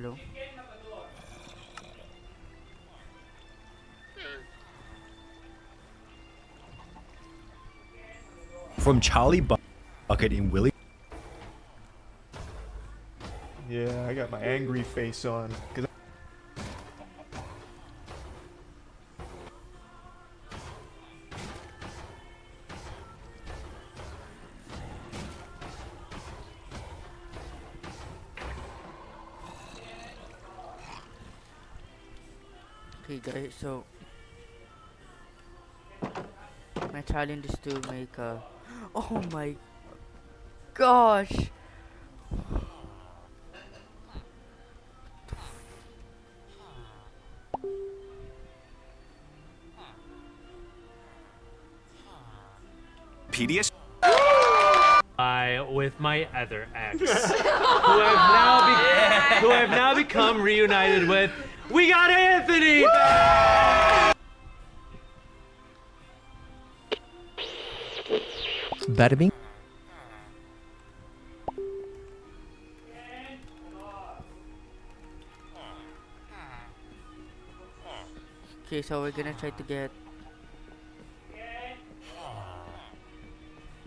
Hello? From Charlie Bucket in Willie. Yeah, I got my angry face on. Okay guys, so my challenge is to make a oh my gosh. PDS. With my other ex, who I've now become reunited with. We got Anthony back! Bada bing. Okay, so we're gonna try to get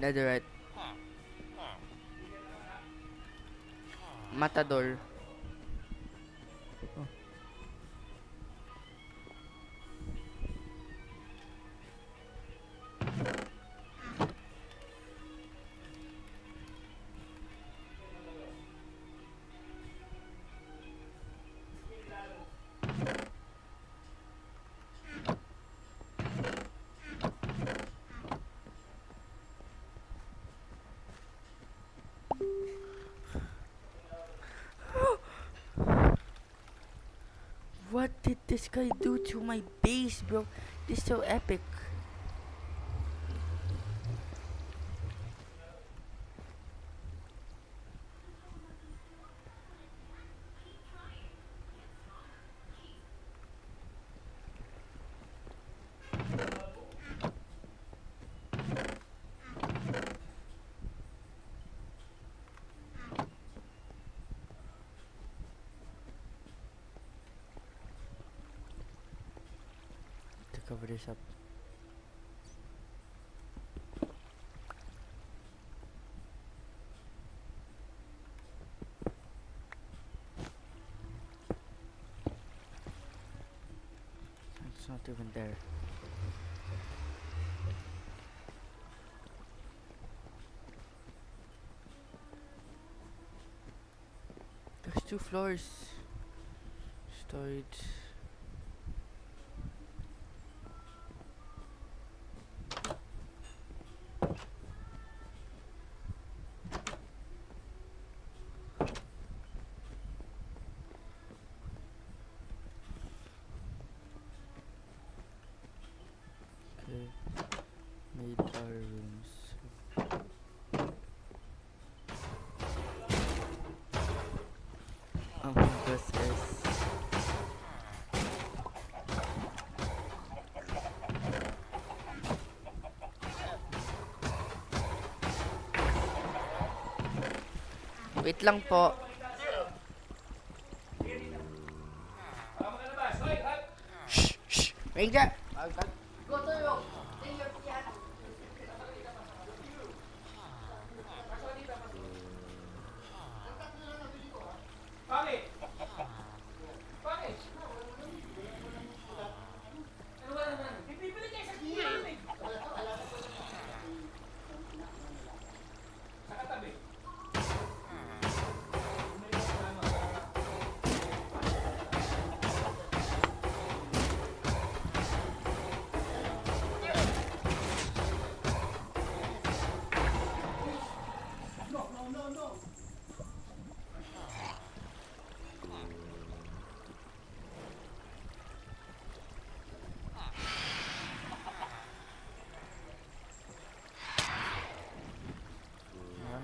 netherite. Matador. What did this guy do to my base, bro? This is so epic. To cover this up. It's not even there. There's 2 floors. Storage. Okay. Made our rooms. This is wait lang po. Shh, shh. Ranger! Go to your piano.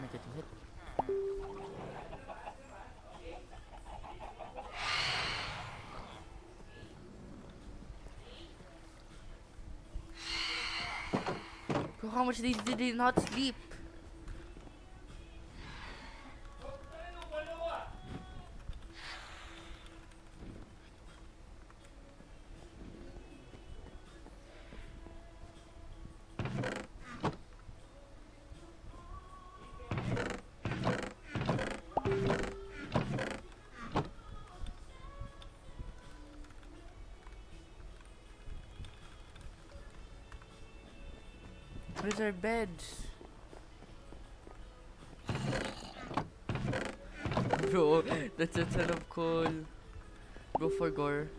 Make it hit. Bro, how much did they not sleep? Where's our beds? Bro, that's a ton of coal. Go for gore.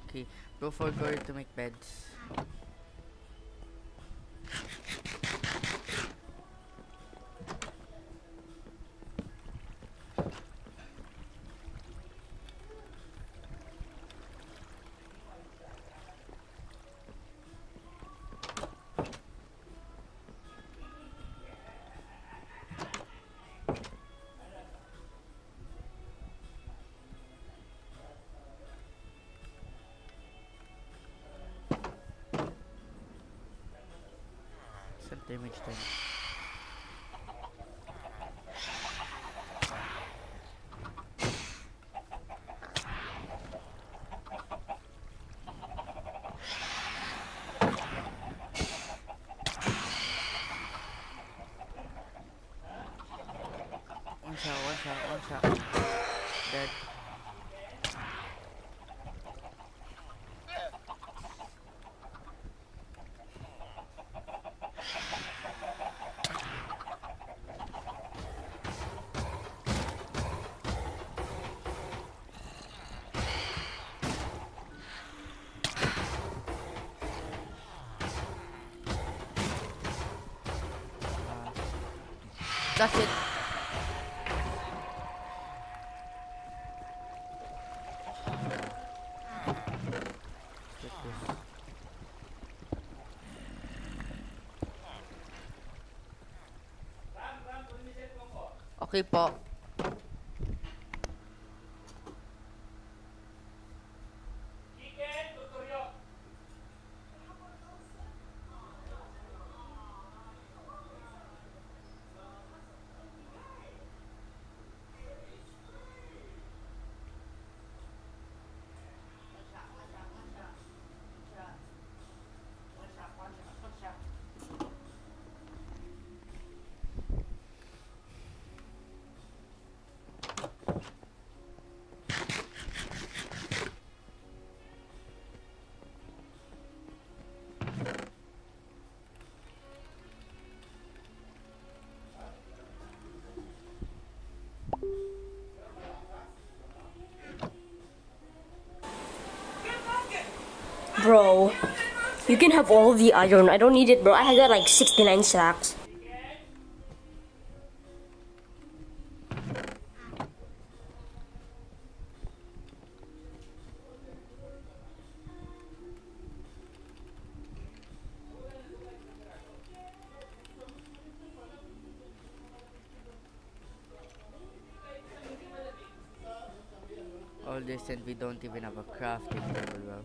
Okay, go for gore to make beds. Some damage done. One shot. Dead. That's it. Get this. Okay po. Bro, you can have all the iron. I don't need it, bro. I got like 69 stacks. All this and we don't even have a crafting table, bro.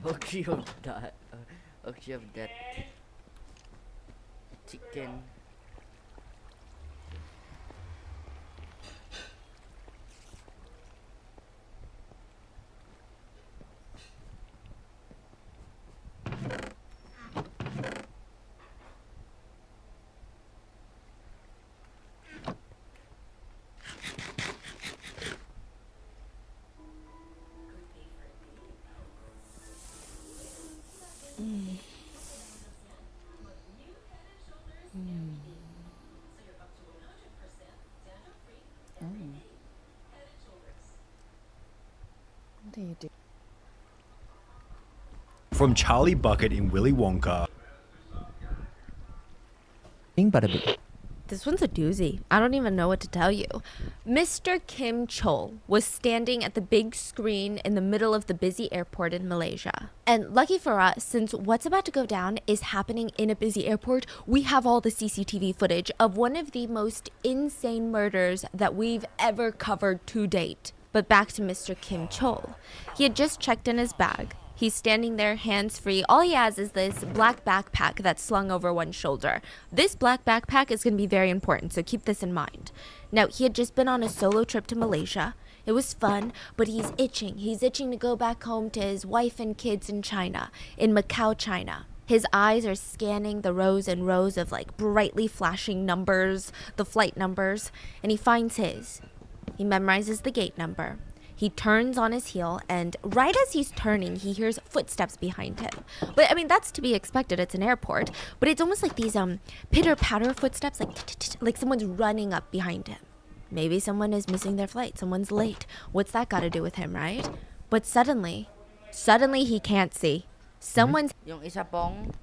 Oxy of that. Oxy of that. Chicken. What do you do? From Charlie Bucket in Willy Wonka. Bada bing. This one's a doozy. I don't even know what to tell you. Mr. Kim Chol was standing at the big screen in the middle of the busy airport in Malaysia. And lucky for us, since what's about to go down is happening in a busy airport, we have all the CCTV footage of one of the most insane murders that we've ever covered to date. But back to Mr. Kim Chol. He had just checked in his bag. He's standing there hands-free. All he has is this black backpack that's slung over one shoulder. This black backpack is going to be very important, so keep this in mind. Now, he had just been on a solo trip to Malaysia. It was fun, but he's itching. He's itching to go back home to his wife and kids in China, in Macau, China. His eyes are scanning the rows and rows of like brightly flashing numbers, the flight numbers, and he finds his. He memorizes the gate number. He turns on his heel, and right as he's turning, he hears footsteps behind him. But I mean, that's to be expected. It's an airport, but it's almost like these pitter-patter footsteps, like someone's running up behind him. Maybe someone is missing their flight. Someone's late. What's that got to do with him, right? But suddenly he can't see. Someone's Yung isa pong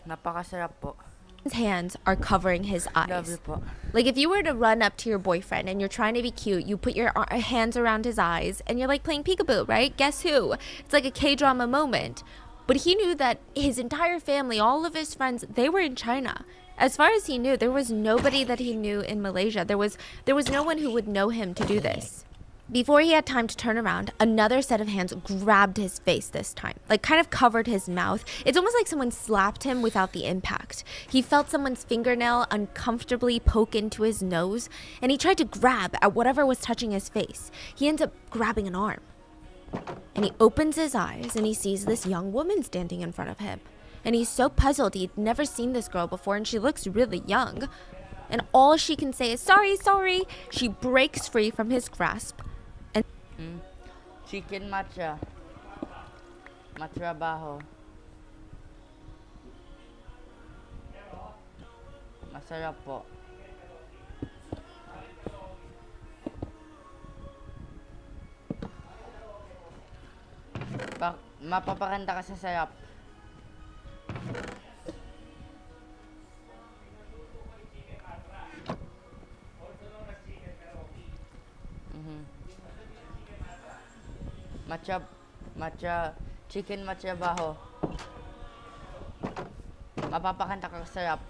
Napakasarap po. His hands are covering his Love you eyes. po. Like if you were to run up to your boyfriend and you're trying to be cute, you put your hands around his eyes and you're like playing peekaboo, right? Guess who? It's like a K-drama moment. But he knew that his entire family, all of his friends, they were in China. As far as he knew, there was nobody that he knew in Malaysia. There was no one who would know him to do this. Before he had time to turn around, another set of hands grabbed his face this time, like kind of covered his mouth. It's almost like someone slapped him without the impact. He felt someone's fingernail uncomfortably poke into his nose, and he tried to grab at whatever was touching his face. He ends up grabbing an arm. And he opens his eyes and he sees this young woman standing in front of him. And he's so puzzled. He'd never seen this girl before and she looks really young. And all she can say is, sorry, sorry. She breaks free from his grasp. Chicken matcha. Matrabaho. Masarap po. Mapapakanta ka sa sarap. Chicken matcha baho. Mapapakanta ka sa sarap.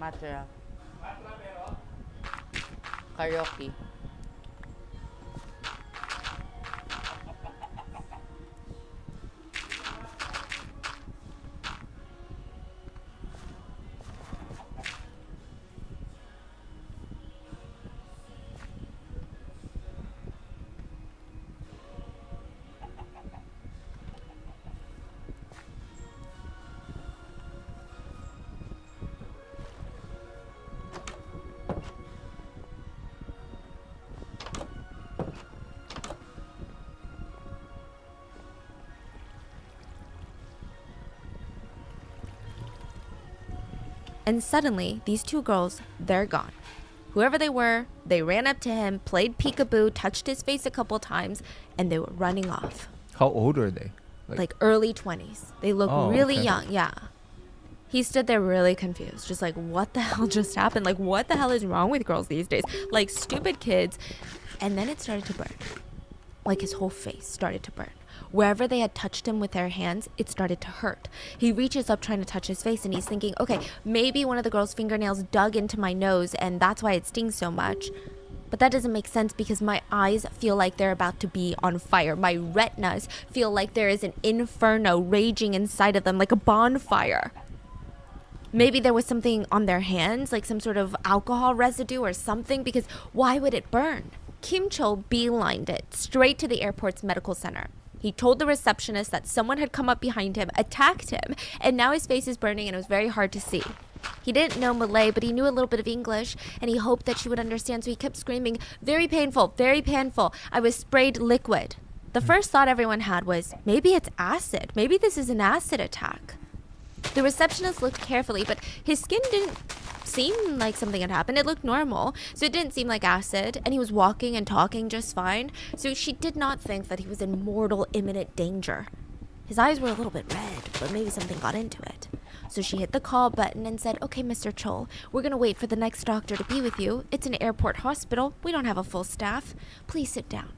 Matcha. Karaoke. And suddenly, these two girls, they're gone. Whoever they were, they ran up to him, played peekaboo, touched his face a couple times, and they were running off. How old are they? Like early 20s. They look Oh, really okay. young, yeah. He stood there really confused, just like, what the hell just happened? Like, what the hell is wrong with girls these days? Like, stupid kids. And then it started to burn. Like, his whole face started to burn. Wherever they had touched him with their hands, it started to hurt. He reaches up trying to touch his face and he's thinking, okay, maybe one of the girl's fingernails dug into my nose and that's why it stings so much. But that doesn't make sense because my eyes feel like they're about to be on fire. My retinas feel like there is an inferno raging inside of them, like a bonfire. Maybe there was something on their hands, like some sort of alcohol residue or something, because why would it burn? Kim Chol beelined it straight to the airport's medical center. He told the receptionist that someone had come up behind him, attacked him, and now his face is burning and it was very hard to see. He didn't know Malay, but he knew a little bit of English, and he hoped that she would understand, so he kept screaming, very painful, very painful. I was sprayed liquid. The first thought everyone had was, maybe it's acid. Maybe this is an acid attack. The receptionist looked carefully, but his skin didn't seem like something had happened. It looked normal, so it didn't seem like acid, and he was walking and talking just fine, so she did not think that he was in mortal imminent danger. His eyes were a little bit red, but maybe something got into it. So she hit the call button and said, okay, Mr. Chol, we're going to wait for the next doctor to be with you. It's an airport hospital. We don't have a full staff. Please sit down.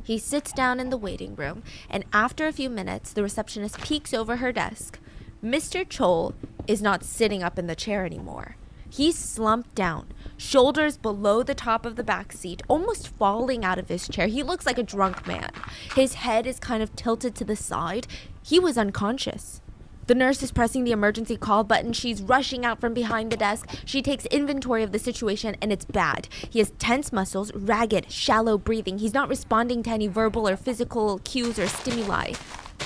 He sits down in the waiting room, and after a few minutes, the receptionist peeks over her desk. Mr. Chol is not sitting up in the chair anymore. He's slumped down, shoulders below the top of the back seat, almost falling out of his chair. He looks like a drunk man. His head is kind of tilted to the side. He was unconscious. The nurse is pressing the emergency call button. She's rushing out from behind the desk. She takes inventory of the situation, and it's bad. He has tense muscles, ragged, shallow breathing. He's not responding to any verbal or physical cues or stimuli.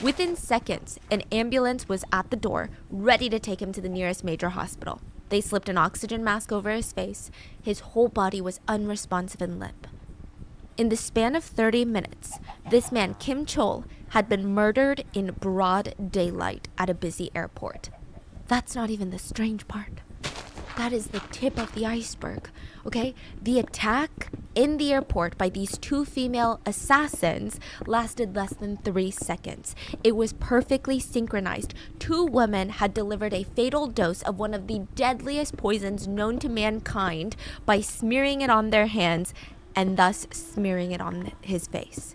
Within seconds, an ambulance was at the door, ready to take him to the nearest major hospital. They slipped an oxygen mask over his face. His whole body was unresponsive and limp. In the span of 30 minutes, this man, Kim Chol, had been murdered in broad daylight at a busy airport. That's not even the strange part. That is the tip of the iceberg, okay? The attack in the airport by these two female assassins lasted less than 3 seconds. It was perfectly synchronized. Two women had delivered a fatal dose of one of the deadliest poisons known to mankind by smearing it on their hands and thus smearing it on his face.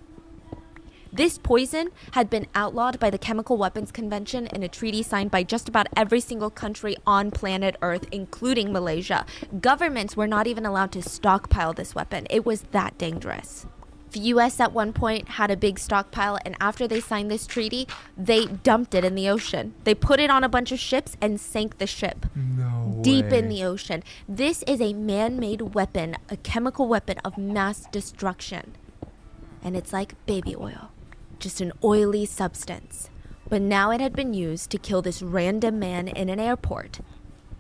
This poison had been outlawed by the Chemical Weapons Convention in a treaty signed by just about every single country on planet Earth, including Malaysia. Governments were not even allowed to stockpile this weapon. It was that dangerous. The US at one point had a big stockpile, and after they signed this treaty, they dumped it in the ocean. They put it on a bunch of ships and sank the ship. Deep in the ocean. This is a man-made weapon, a chemical weapon of mass destruction. And it's like baby oil. Just an oily substance. But now it had been used to kill this random man in an airport.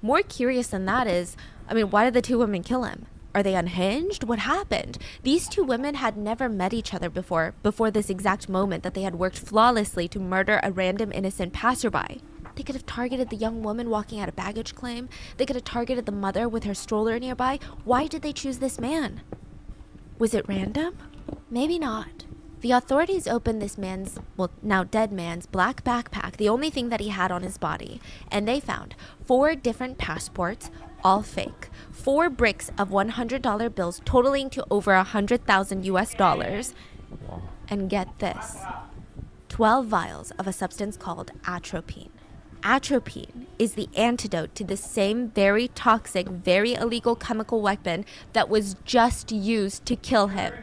More curious than that is, why did the two women kill him? Are they unhinged? What happened? These two women had never met each other before this exact moment that they had worked flawlessly to murder a random innocent passerby. They could have targeted the young woman walking out a baggage claim. They could have targeted the mother with her stroller nearby. Why did they choose this man? Was it random? Maybe not. The authorities opened this man's, now dead man's, black backpack, the only thing that he had on his body, and they found 4 different passports, all fake, 4 bricks of $100 bills totaling to over 100,000 US dollars, and get this, 12 vials of a substance called atropine. Atropine is the antidote to the same very toxic, very illegal chemical weapon that was just used to kill him.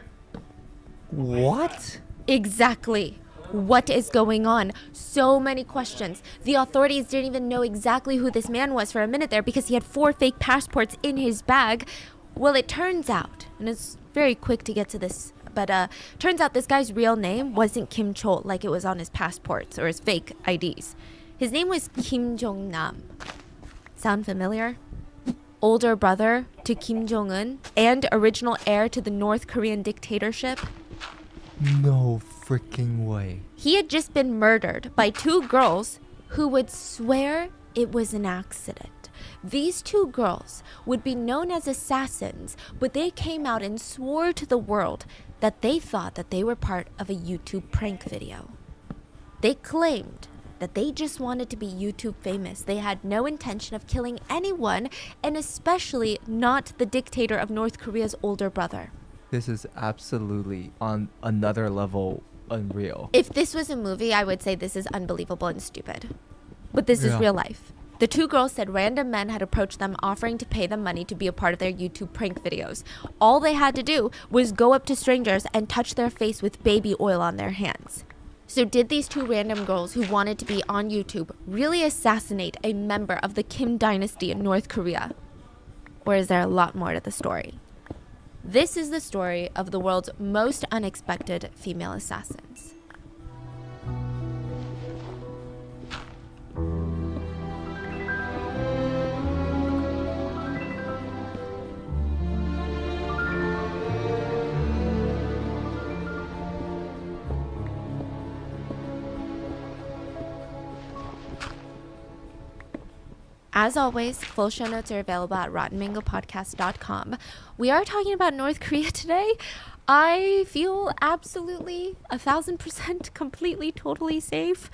What? Exactly. What is going on? So many questions. The authorities didn't even know exactly who this man was for a minute there because he had 4 fake passports in his bag. Well, it turns out, and it's very quick to get to this, but turns out this guy's real name wasn't Kim Chol like it was on his passports or his fake IDs. His name was Kim Jong-nam. Sound familiar? Older brother to Kim Jong-un and original heir to the North Korean dictatorship. No freaking way. He had just been murdered by 2 girls who would swear it was an accident. These 2 girls would be known as assassins, but they came out and swore to the world that they thought that they were part of a YouTube prank video. They claimed that they just wanted to be YouTube famous. They had no intention of killing anyone, and especially not the dictator of North Korea's older brother. This is absolutely on another level unreal. If this was a movie, I would say this is unbelievable and stupid. But this is Yeah. real life. The 2 girls said random men had approached them offering to pay them money to be a part of their YouTube prank videos. All they had to do was go up to strangers and touch their face with baby oil on their hands. So did these 2 random girls who wanted to be on YouTube really assassinate a member of the Kim dynasty in North Korea? Or is there a lot more to the story? This is the story of the world's most unexpected female assassins. As always, full show notes are available at rottenmangopodcast.com. We are talking about North Korea today. I feel absolutely 1,000% completely, totally safe.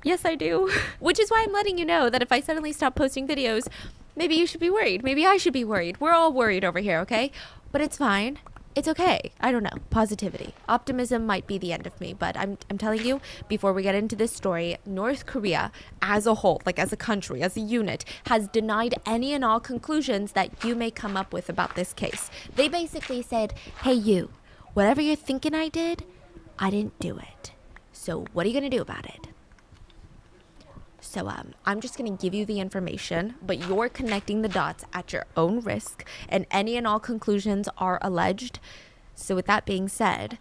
Yes, I do. Which is why I'm letting you know that if I suddenly stop posting videos, maybe you should be worried. Maybe I should be worried. We're all worried over here, okay? But it's fine. It's okay. I don't know. Positivity. Optimism might be the end of me, but I'm telling you, before we get into this story, North Korea as a whole, like as a country, as a unit, has denied any and all conclusions that you may come up with about this case. They basically said, hey you, whatever you're thinking I didn't do it. So what are you going to do about it? So I'm just going to give you the information, but you're connecting the dots at your own risk, and any and all conclusions are alleged. So with that being said,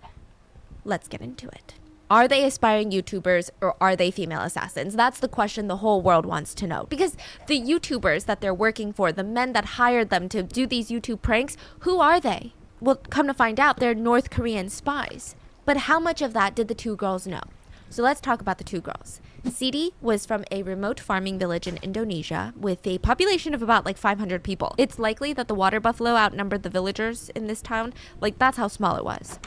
let's get into it. Are they aspiring YouTubers or are they female assassins? That's the question the whole world wants to know. Because the YouTubers that they're working for, the men that hired them to do these YouTube pranks, who are they? Well, come to find out, they're North Korean spies. But how much of that did the two girls know? So let's talk about the two girls. Siti was from a remote farming village in Indonesia with a population of about like 500 people. It's likely that the water buffalo outnumbered the villagers in this town. Like, that's how small it was.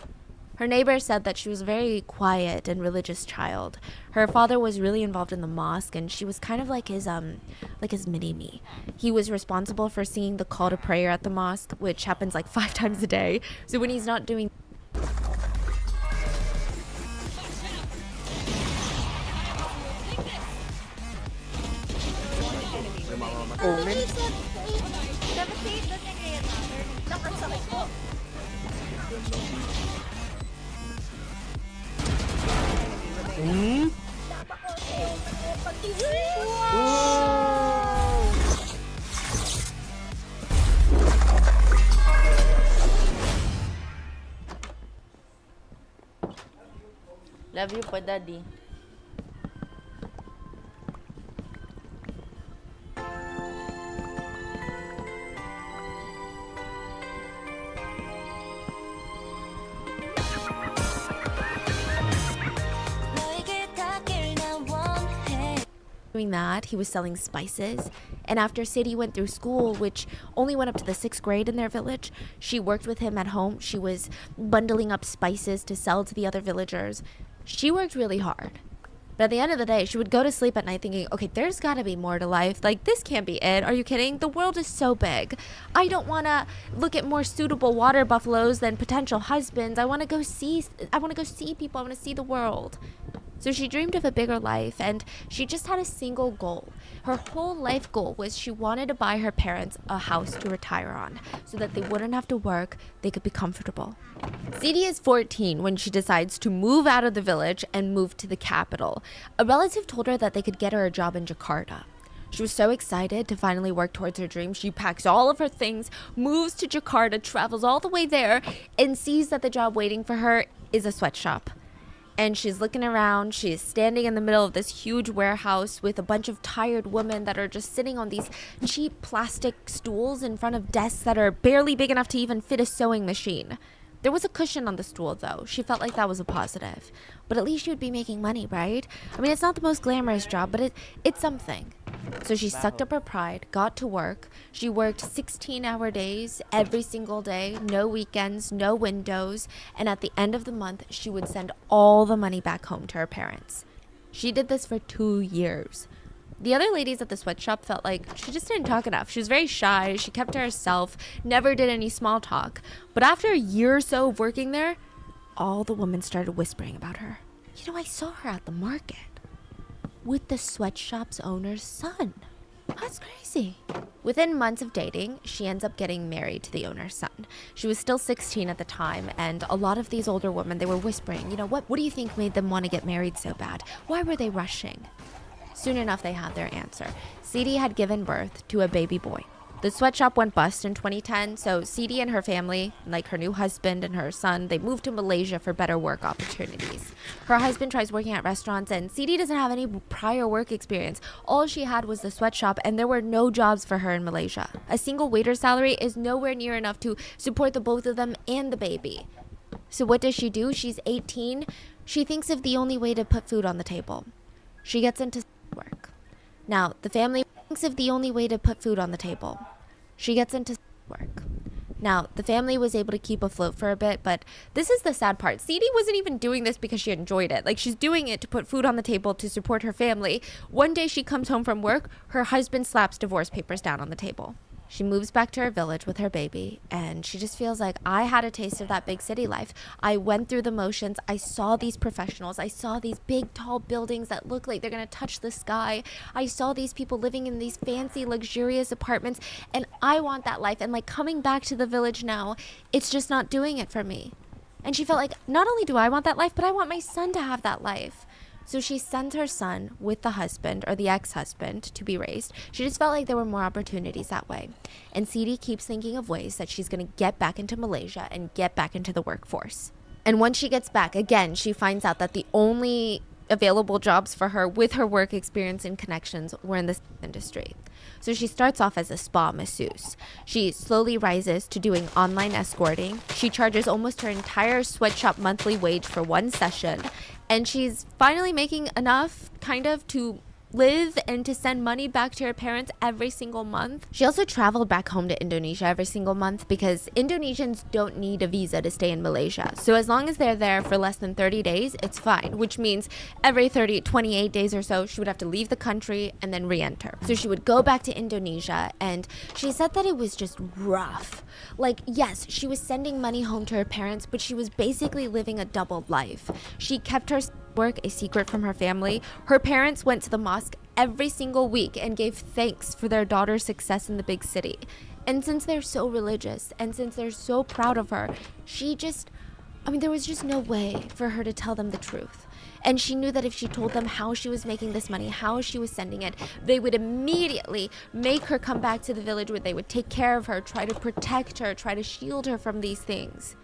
Her neighbor said that she was a very quiet and religious child. Her father was really involved in the mosque, and she was kind of like his mini-me. He was responsible for singing the call to prayer at the mosque, which happens like 5 times a day. So when he's not doing Love you pa, Daddy. doing that, he was selling spices. And after Siti went through school, which only went up to the 6th grade in their village, she worked with him at home. She was bundling up spices to sell to the other villagers. She worked really hard. But at the end of the day, she would go to sleep at night thinking, okay, there's gotta be more to life. Like, this can't be it. Are you kidding? The world is so big. I don't wanna look at more suitable water buffaloes than potential husbands. I wanna go see people. I wanna see the world. So she dreamed of a bigger life, and she just had a single goal. Her whole life goal was she wanted to buy her parents a house to retire on so that they wouldn't have to work, they could be comfortable. Siti is 14 when she decides to move out of the village and move to the capital. A relative told her that they could get her a job in Jakarta. She was so excited to finally work towards her dream. She packs all of her things, moves to Jakarta, travels all the way there, and sees that the job waiting for her is a sweatshop. And she's looking around. She's standing in the middle of this huge warehouse with a bunch of tired women that are just sitting on these cheap plastic stools in front of desks that are barely big enough to even fit a sewing machine. There was a cushion on the stool, though. She felt like that was a positive. But at least she would be making money, right? I mean, it's not the most glamorous job, but it's something. So she sucked up her pride, got to work. She worked 16-hour days every single day, no weekends, no windows. And at the end of the month, she would send all the money back home to her parents. She did this for 2 years. The other ladies at the sweatshop felt like she just didn't talk enough. She was very shy. She kept to herself, never did any small talk. But after a year or so of working there, all the women started whispering about her. You know, I saw her at the market with the sweatshop's owner's son. That's crazy. Within months of dating, she ends up getting married to the owner's son. She was still 16 at the time, and a lot of these older women, they were whispering, you know, what do you think made them want to get married so bad? Why were they rushing? Soon enough, they had their answer. Siti had given birth to a baby boy. The sweatshop went bust in 2010, so Siti and her family, like her new husband and her son, they moved to Malaysia for better work opportunities. Her husband tries working at restaurants, and Siti doesn't have any prior work experience. All she had was the sweatshop, and there were no jobs for her in Malaysia. A single waiter's salary is nowhere near enough to support the both of them and the baby. So what does she do? She's 18. She thinks of the only way to put food on the table. She gets into work. Now, the family thinks of the only way to put food on the table. She gets into work. Now, the family was able to keep afloat for a bit, but this is the sad part. Siti wasn't even doing this because she enjoyed it. Like, she's doing it to put food on the table to support her family. One day she comes home from work, her husband slaps divorce papers down on the table. She moves back to her village with her baby, and she just feels like, I had a taste of that big city life. I went through the motions. I saw these professionals. I saw these big, tall buildings that look like they're going to touch the sky. I saw these people living in these fancy, luxurious apartments, and I want that life. And like, coming back to the village now, it's just not doing it for me. And she felt like, not only do I want that life, but I want my son to have that life. So she sends her son with the husband, or the ex-husband, to be raised. She just felt like there were more opportunities that way. And Siti keeps thinking of ways that she's going to get back into Malaysia and get back into the workforce. And once she gets back, again, she finds out that the only available jobs for her with her work experience and connections were in this industry. So she starts off as a spa masseuse. She slowly rises to doing online escorting. She charges almost her entire sweatshop monthly wage for one session. And she's finally making enough kind of to live and to send money back to her parents every single month. She also traveled back home to Indonesia every single month because Indonesians don't need a visa to stay in Malaysia. So as long as they're there for less than 30 days, it's fine, which means every 28 days or so, she would have to leave the country and then re-enter. So she would go back to Indonesia, and she said that it was just rough. Like, yes, she was sending money home to her parents, but she was basically living a double life. She kept her work a secret from her family. Her parents went to the mosque every single week and gave thanks for their daughter's success in the big city. And since they're so religious and since they're so proud of her, there was just no way for her to tell them the truth. And she knew that if she told them how she was making this money, how she was sending it, they would immediately make her come back to the village where they would take care of her, try to protect her, try to shield her from these things.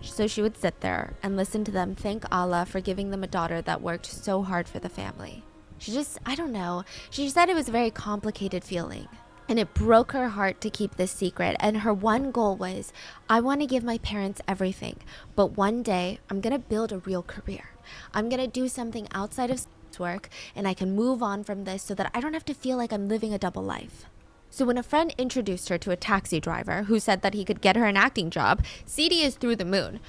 So she would sit there and listen to them thank Allah for giving them a daughter that worked so hard for the family. She said it was a very complicated feeling. And it broke her heart to keep this secret. And her one goal was, I want to give my parents everything. But one day, I'm going to build a real career. I'm going to do something outside of work, and I can move on from this so that I don't have to feel like I'm living a double life. So when a friend introduced her to a taxi driver who said that he could get her an acting job, Sidi is through the moon.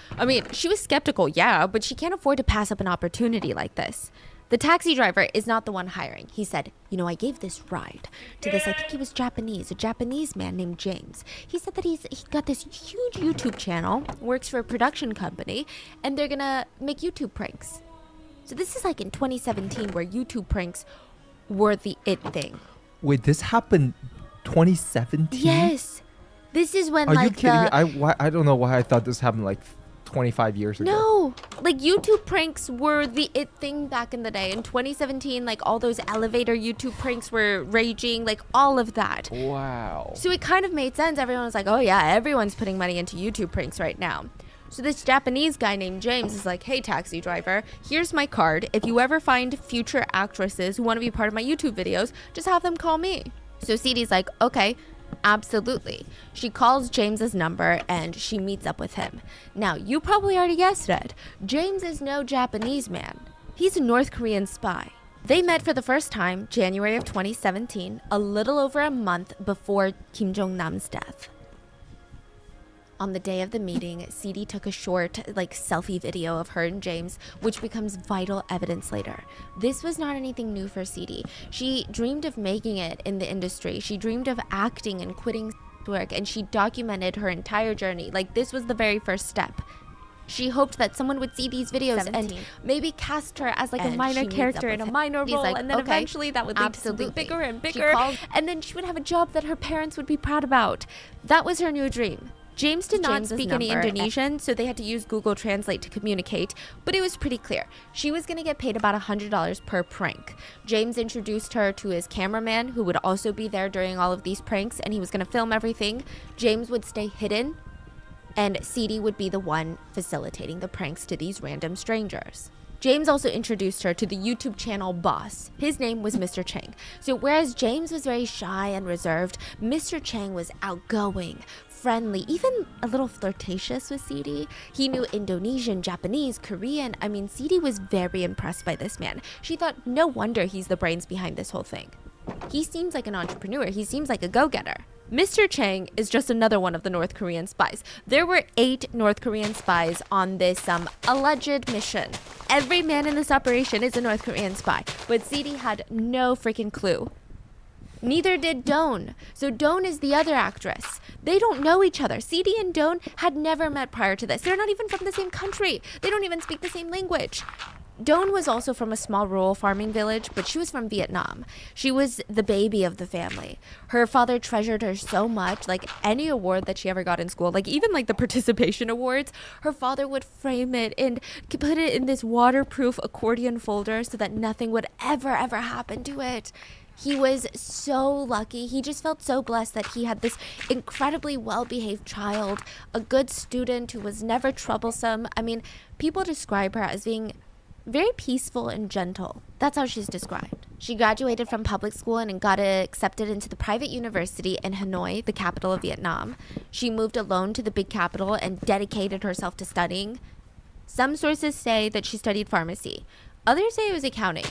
She was skeptical, yeah, but she can't afford to pass up an opportunity like this. The taxi driver is not the one hiring. He said, I gave this ride to this, I think he was a Japanese man named James. He said that he's got this huge YouTube channel, works for a production company, and they're gonna make YouTube pranks. So this is like in 2017 where YouTube pranks were the it thing. Wait, this happened 2017? Yes. This is when Are you kidding me? I don't know why I thought this happened like 25 years ago. No, like YouTube pranks were the it thing back in the day. In 2017, like all those elevator YouTube pranks were raging, like all of that. Wow. So it kind of made sense. Everyone was like, oh yeah, everyone's putting money into YouTube pranks right now. So this Japanese guy named James is like, hey, taxi driver, here's my card. If you ever find future actresses who want to be part of my YouTube videos, just have them call me. So Sidi's like, okay, absolutely. She calls James's number and she meets up with him. Now, you probably already guessed it. James is no Japanese man. He's a North Korean spy. They met for the first time January of 2017, a little over a month before Kim Jong-nam's death. On the day of the meeting, Sidi took a short, selfie video of her and James, which becomes vital evidence later. This was not anything new for Sidi. She dreamed of making it in the industry. She dreamed of acting and quitting work, and she documented her entire journey. This was the very first step. She hoped that someone would see these videos and maybe cast her as a minor character in a minor role, and then eventually that would lead to something bigger and bigger, and then she would have a job that her parents would be proud about. That was her new dream. James did not speak any Indonesian, so they had to use Google Translate to communicate, but it was pretty clear. She was going to get paid about $100 per prank. James introduced her to his cameraman, who would also be there during all of these pranks, and he was going to film everything. James would stay hidden, and Sidi would be the one facilitating the pranks to these random strangers. James also introduced her to the YouTube channel boss. His name was Mr. Chang. So whereas James was very shy and reserved, Mr. Chang was outgoing, friendly, even a little flirtatious with Sidi. He knew Indonesian, Japanese, Korean. Sidi was very impressed by this man. She thought, no wonder he's the brains behind this whole thing. He seems like an entrepreneur. He seems like a go-getter. Mr. Chang is just another one of the North Korean spies. There were 8 North Korean spies on this alleged mission. Every man in this operation is a North Korean spy, but Sidi had no freaking clue. Neither did Doan. So Doan is the other actress. They don't know each other. Sidi and Doan had never met prior to this. They're not even from the same country. They don't even speak the same language. Doan was also from a small rural farming village, but she was from Vietnam. She was the baby of the family. Her father treasured her so much, any award that she ever got in school, even the participation awards, her father would frame it and put it in this waterproof accordion folder so that nothing would ever happen to it. He was so lucky. He just felt so blessed that he had this incredibly well-behaved child, a good student who was never troublesome. I mean, people describe her as being very peaceful and gentle. That's how she's described. She graduated from public school and got accepted into the private university in Hanoi, the capital of Vietnam. She moved alone to the big capital and dedicated herself to studying. Some sources say that she studied pharmacy. Others say it was accounting.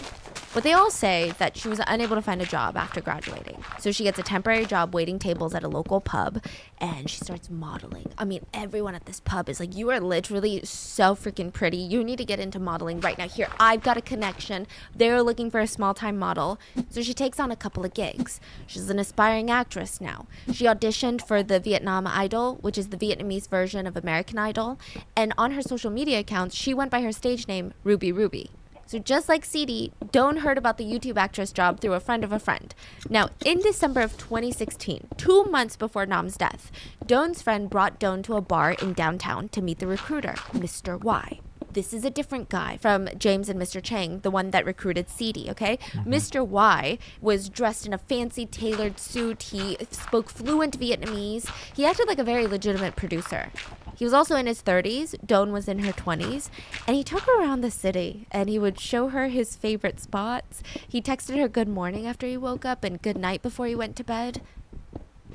But they all say that she was unable to find a job after graduating. So she gets a temporary job waiting tables at a local pub, and she starts modeling. I mean, everyone at this pub is like, you are literally so freaking pretty. You need to get into modeling right now. Here, I've got a connection. They're looking for a small-time model. So she takes on a couple of gigs. She's an aspiring actress now. She auditioned for the Vietnam Idol, which is the Vietnamese version of American Idol. And on her social media accounts, she went by her stage name, Ruby Ruby. So just like CD, Doan heard about the YouTube actress job through a friend of a friend. Now, in December of 2016, 2 months before Nam's death, Doan's friend brought Doan to a bar in downtown to meet the recruiter, Mr. Y. This is a different guy from James and Mr. Chang, the one that recruited CD, okay? Mr. Y was dressed in a fancy tailored suit. He spoke fluent Vietnamese. He acted like a very legitimate producer. He was also in his 30s. Doan was in her 20s. And he took her around the city, and he would show her his favorite spots. He texted her good morning after he woke up and good night before he went to bed.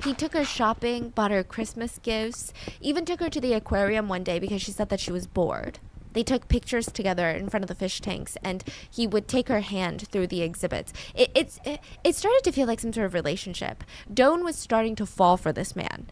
He took her shopping, bought her Christmas gifts, even took her to the aquarium one day because she said that she was bored. They took pictures together in front of the fish tanks, and he would take her hand through the exhibits. It started to feel like some sort of relationship. Doan was starting to fall for this man,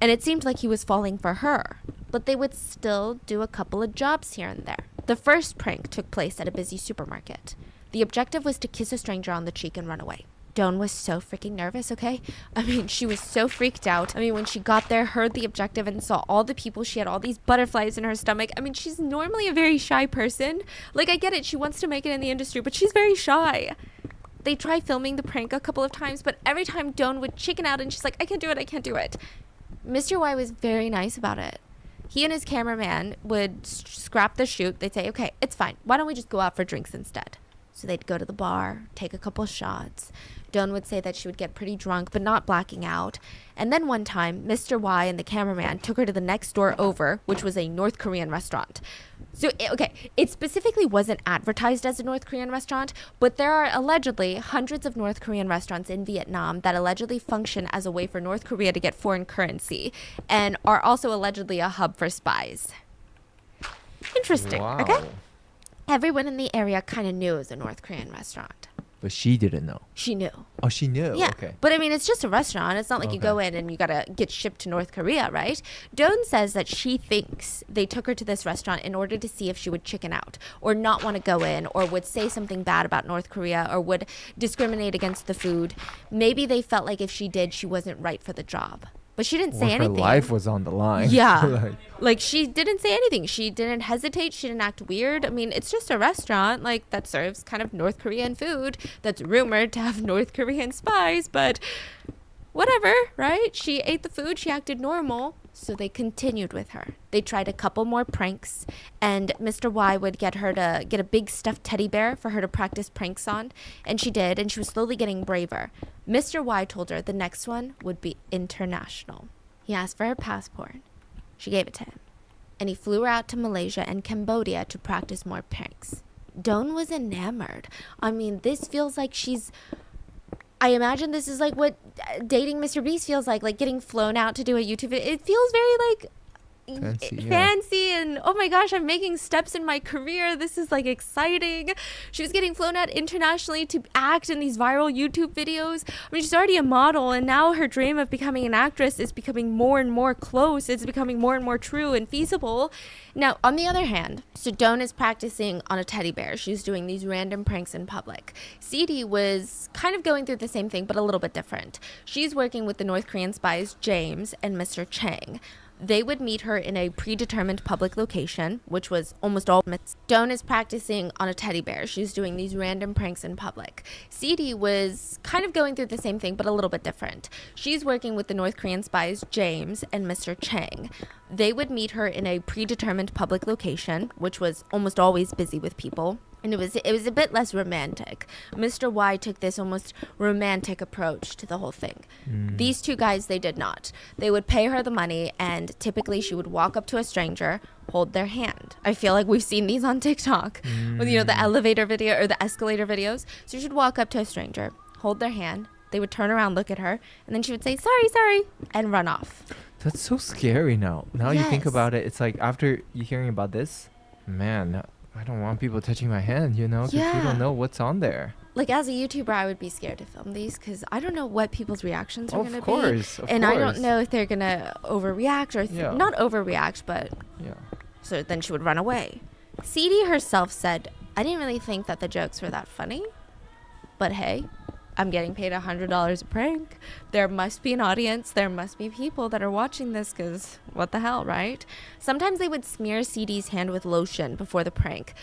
and it seemed like he was falling for her. But they would still do a couple of jobs here and there. The first prank took place at a busy supermarket. The objective was to kiss a stranger on the cheek and run away. Doan was so freaking nervous, okay? I mean, she was so freaked out. I mean, when she got there, heard the objective, and saw all the people, she had all these butterflies in her stomach. I mean, she's normally a very shy person. Like, I get it, she wants to make it in the industry, but she's very shy. They tried filming the prank a couple of times, but every time Doan would chicken out, and she's like, I can't do it, I can't do it. Mr. Y was very nice about it. He and his cameraman would scrap the shoot. They'd say, okay, it's fine. Why don't we just go out for drinks instead? So they'd go to the bar, take a couple shots. Doan would say that she would get pretty drunk, but not blacking out. And then one time, Mr. Y and the cameraman took her to the next door over, which was a North Korean restaurant. So, it specifically wasn't advertised as a North Korean restaurant, but there are allegedly hundreds of North Korean restaurants in Vietnam that allegedly function as a way for North Korea to get foreign currency, and are also allegedly a hub for spies. Interesting, okay? Everyone in the area kind of knew it was a North Korean restaurant. But she didn't know. She knew. Oh, she knew? Yeah. Okay. But I mean, it's just a restaurant. It's not like you go in and you gotta get shipped to North Korea, right? Doan says that she thinks they took her to this restaurant in order to see if she would chicken out or not want to go in or would say something bad about North Korea or would discriminate against the food. Maybe they felt like if she did, she wasn't right for the job. But she didn't say anything. Her life was on the line. Yeah. Like, she didn't say anything. She didn't hesitate. She didn't act weird. I mean, it's just a restaurant, like, that serves kind of North Korean food that's rumored to have North Korean spies, but whatever, right? She ate the food. She acted normal. So they continued with her. They tried a couple more pranks, and Mr. Y would get her to get a big stuffed teddy bear for her to practice pranks on, and she did, and she was slowly getting braver. Mr. Y told her the next one would be international. He asked for her passport. She gave it to him, and he flew her out to Malaysia and Cambodia to practice more pranks. Doan was enamored. I mean, this feels like I imagine this is like what dating Mr. Beast feels like getting flown out to do a YouTube video. It feels very like fancy and oh my gosh, I'm making steps in my career. This is like exciting. She was getting flown out internationally to act in these viral YouTube videos. I mean, she's already a model, and now her dream of becoming an actress is becoming more and more close. It's becoming more and more true and feasible. Now, on the other hand, so Doan is practicing on a teddy bear. She's doing these random pranks in public. CD was kind of going through the same thing, but a little bit different. She's working with the North Korean spies James and Mr. Chang. They would meet her in a predetermined public location, which was almost all. Doan is practicing on a teddy bear. She's doing these random pranks in public. CD was kind of going through the same thing, but a little bit different. She's working with the North Korean spies James and Mr. Chang. They would meet her in a predetermined public location, which was almost always busy with people. And it was a bit less romantic. Mr. Y took this almost romantic approach to the whole thing. These two guys, they did not. They would pay her the money, and typically she would walk up to a stranger, hold their hand. I feel like we've seen these on TikTok with, you know, the elevator video or the escalator videos. So she'd walk up to a stranger, hold their hand. They would turn around, look at her, and then she would say, sorry, sorry, and run off. That's so scary now. Now you think Yes. about it, it's like after you hearing about this, man, I don't want people touching my hand, you know, because you Yeah. don't know what's on there. Like, as a YouTuber, I would be scared to film these because I don't know what people's reactions are Of going to be. course, of And I don't course. know if they're going to overreact or Yeah. not overreact, but Yeah. so then she would run away. CD herself said, I didn't really think that the jokes were that funny, but hey, I'm getting paid $100 a prank. There must be an audience. There must be people that are watching this because what the hell, right? Sometimes they would smear CD's hand with lotion before the prank.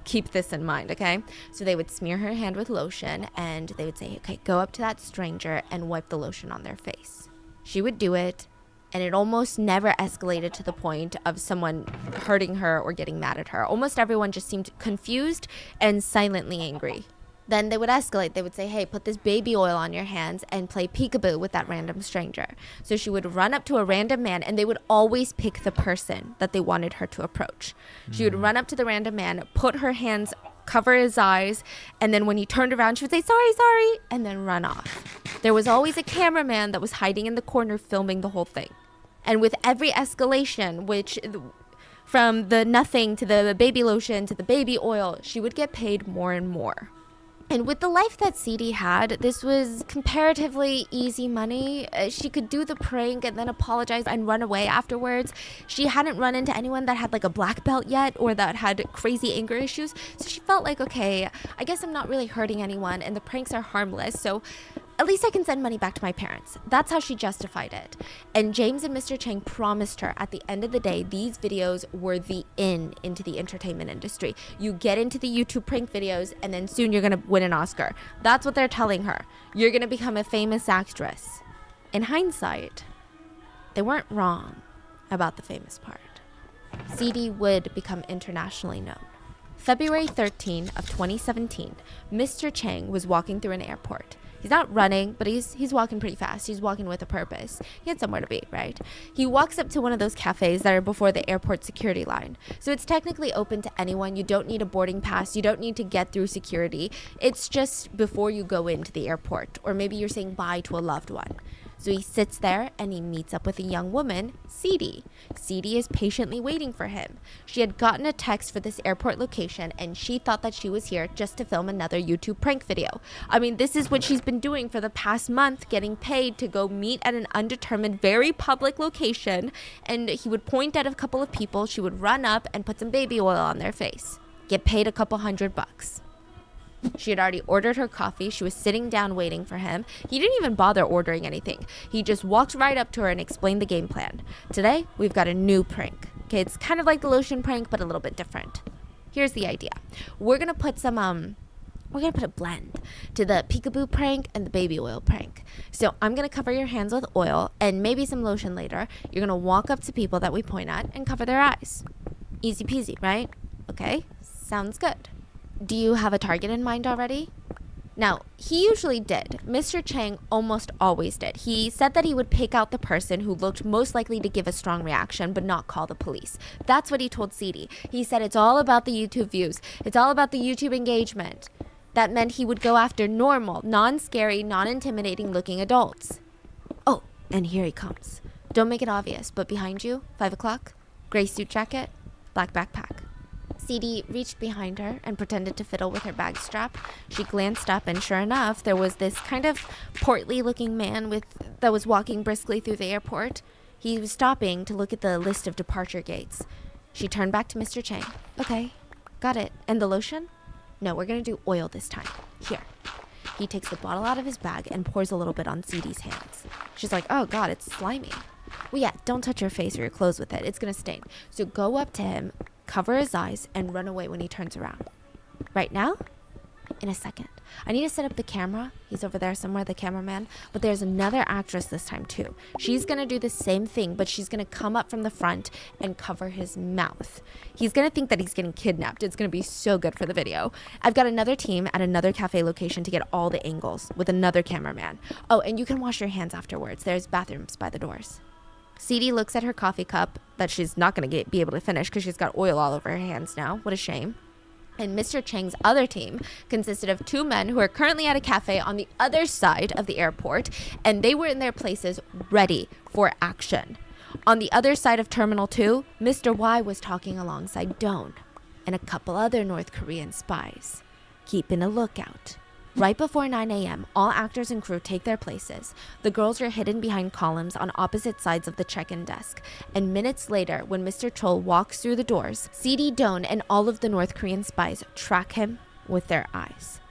Keep this in mind, okay? So they would smear her hand with lotion and they would say, okay, go up to that stranger and wipe the lotion on their face. She would do it, and it almost never escalated to the point of someone hurting her or getting mad at her. Almost everyone just seemed confused and silently angry. Then they would escalate. They would say, hey, put this baby oil on your hands and play peekaboo with that random stranger. So she would run up to a random man, and they would always pick the person that they wanted her to approach. She would run up to the random man, put her hands, cover his eyes, and then when he turned around, she would say, sorry, sorry, and then run off. There was always a cameraman that was hiding in the corner filming the whole thing. And with every escalation, which from the nothing to the baby lotion to the baby oil, she would get paid more and more. And with the life that CD had, this was comparatively easy money. She could do the prank and then apologize and run away afterwards. She hadn't run into anyone that had like a black belt yet or that had crazy anger issues. So she felt like, okay, I guess I'm not really hurting anyone and the pranks are harmless. So at least I can send money back to my parents. That's how she justified it. And James and Mr. Chang promised her at the end of the day, these videos were the into the entertainment industry. You get into the YouTube prank videos and then soon you're gonna win an Oscar. That's what they're telling her. You're gonna become a famous actress. In hindsight, they weren't wrong about the famous part. CD would become internationally known. February 13 of 2017, Mr. Chang was walking through an airport. He's not running, but he's walking pretty fast. He's walking with a purpose. He had somewhere to be, right? He walks up to one of those cafes that are before the airport security line. So it's technically open to anyone. You don't need a boarding pass. You don't need to get through security. It's just before you go into the airport, or maybe you're saying bye to a loved one. So he sits there and he meets up with a young woman, CD. CD is patiently waiting for him. She had gotten a text for this airport location and she thought that she was here just to film another YouTube prank video. I mean, this is what she's been doing for the past month, getting paid to go meet at an undetermined, very public location. And he would point at a couple of people. She would run up and put some baby oil on their face. Get paid a couple $100. She had already ordered her coffee. She was sitting down waiting for him. He didn't even bother ordering anything. He just walked right up to her and explained the game plan. Today, we've got a new prank. Okay, it's kind of like the lotion prank, but a little bit different. Here's the idea. We're going to put a blend to the peekaboo prank and the baby oil prank. So I'm going to cover your hands with oil and maybe some lotion later. You're going to walk up to people that we point at and cover their eyes. Easy peasy, right? Okay, sounds good. Do you have a target in mind already? Now, he usually did. Mr. Chang almost always did. He said that he would pick out the person who looked most likely to give a strong reaction but not call the police. That's what he told CD. He said it's all about the YouTube views. It's all about the YouTube engagement. That meant he would go after normal, non-scary, non-intimidating looking adults. Oh, and here he comes. Don't make it obvious, but behind you, 5 o'clock, gray suit jacket, black backpack. CD reached behind her and pretended to fiddle with her bag strap. She glanced up and sure enough, there was this kind of portly looking man that was walking briskly through the airport. He was stopping to look at the list of departure gates. She turned back to Mr. Chang. Okay, got it. And the lotion? No, we're gonna do oil this time. Here. He takes the bottle out of his bag and pours a little bit on CD's hands. She's like, oh God, it's slimy. Well, yeah, don't touch your face or your clothes with it. It's gonna stain. So go up to him, cover his eyes, and run away when he turns around. Right now? in a second. I need to set up the camera. He's over there somewhere, the cameraman. But there's another actress this time too. She's gonna do the same thing, but she's gonna come up from the front and cover his mouth. He's gonna think that he's getting kidnapped. It's gonna be so good for the video. I've got another team at another cafe location to get all the angles with another cameraman. Oh, and you can wash your hands afterwards. There's bathrooms by the doors. CD looks at her coffee cup that she's not gonna be able to finish because she's got oil all over her hands now. What a shame. And Mr. Cheng's other team consisted of 2 men who are currently at a cafe on the other side of the airport, and they were in their places ready for action. On the other side of Terminal 2, Mr. Y was talking alongside Doan and a couple other North Korean spies, keeping a lookout. Right before 9 a.m., all actors and crew take their places. The girls are hidden behind columns on opposite sides of the check-in desk. And minutes later, when Mr. Chol walks through the doors, CD Doan and all of the North Korean spies track him with their eyes.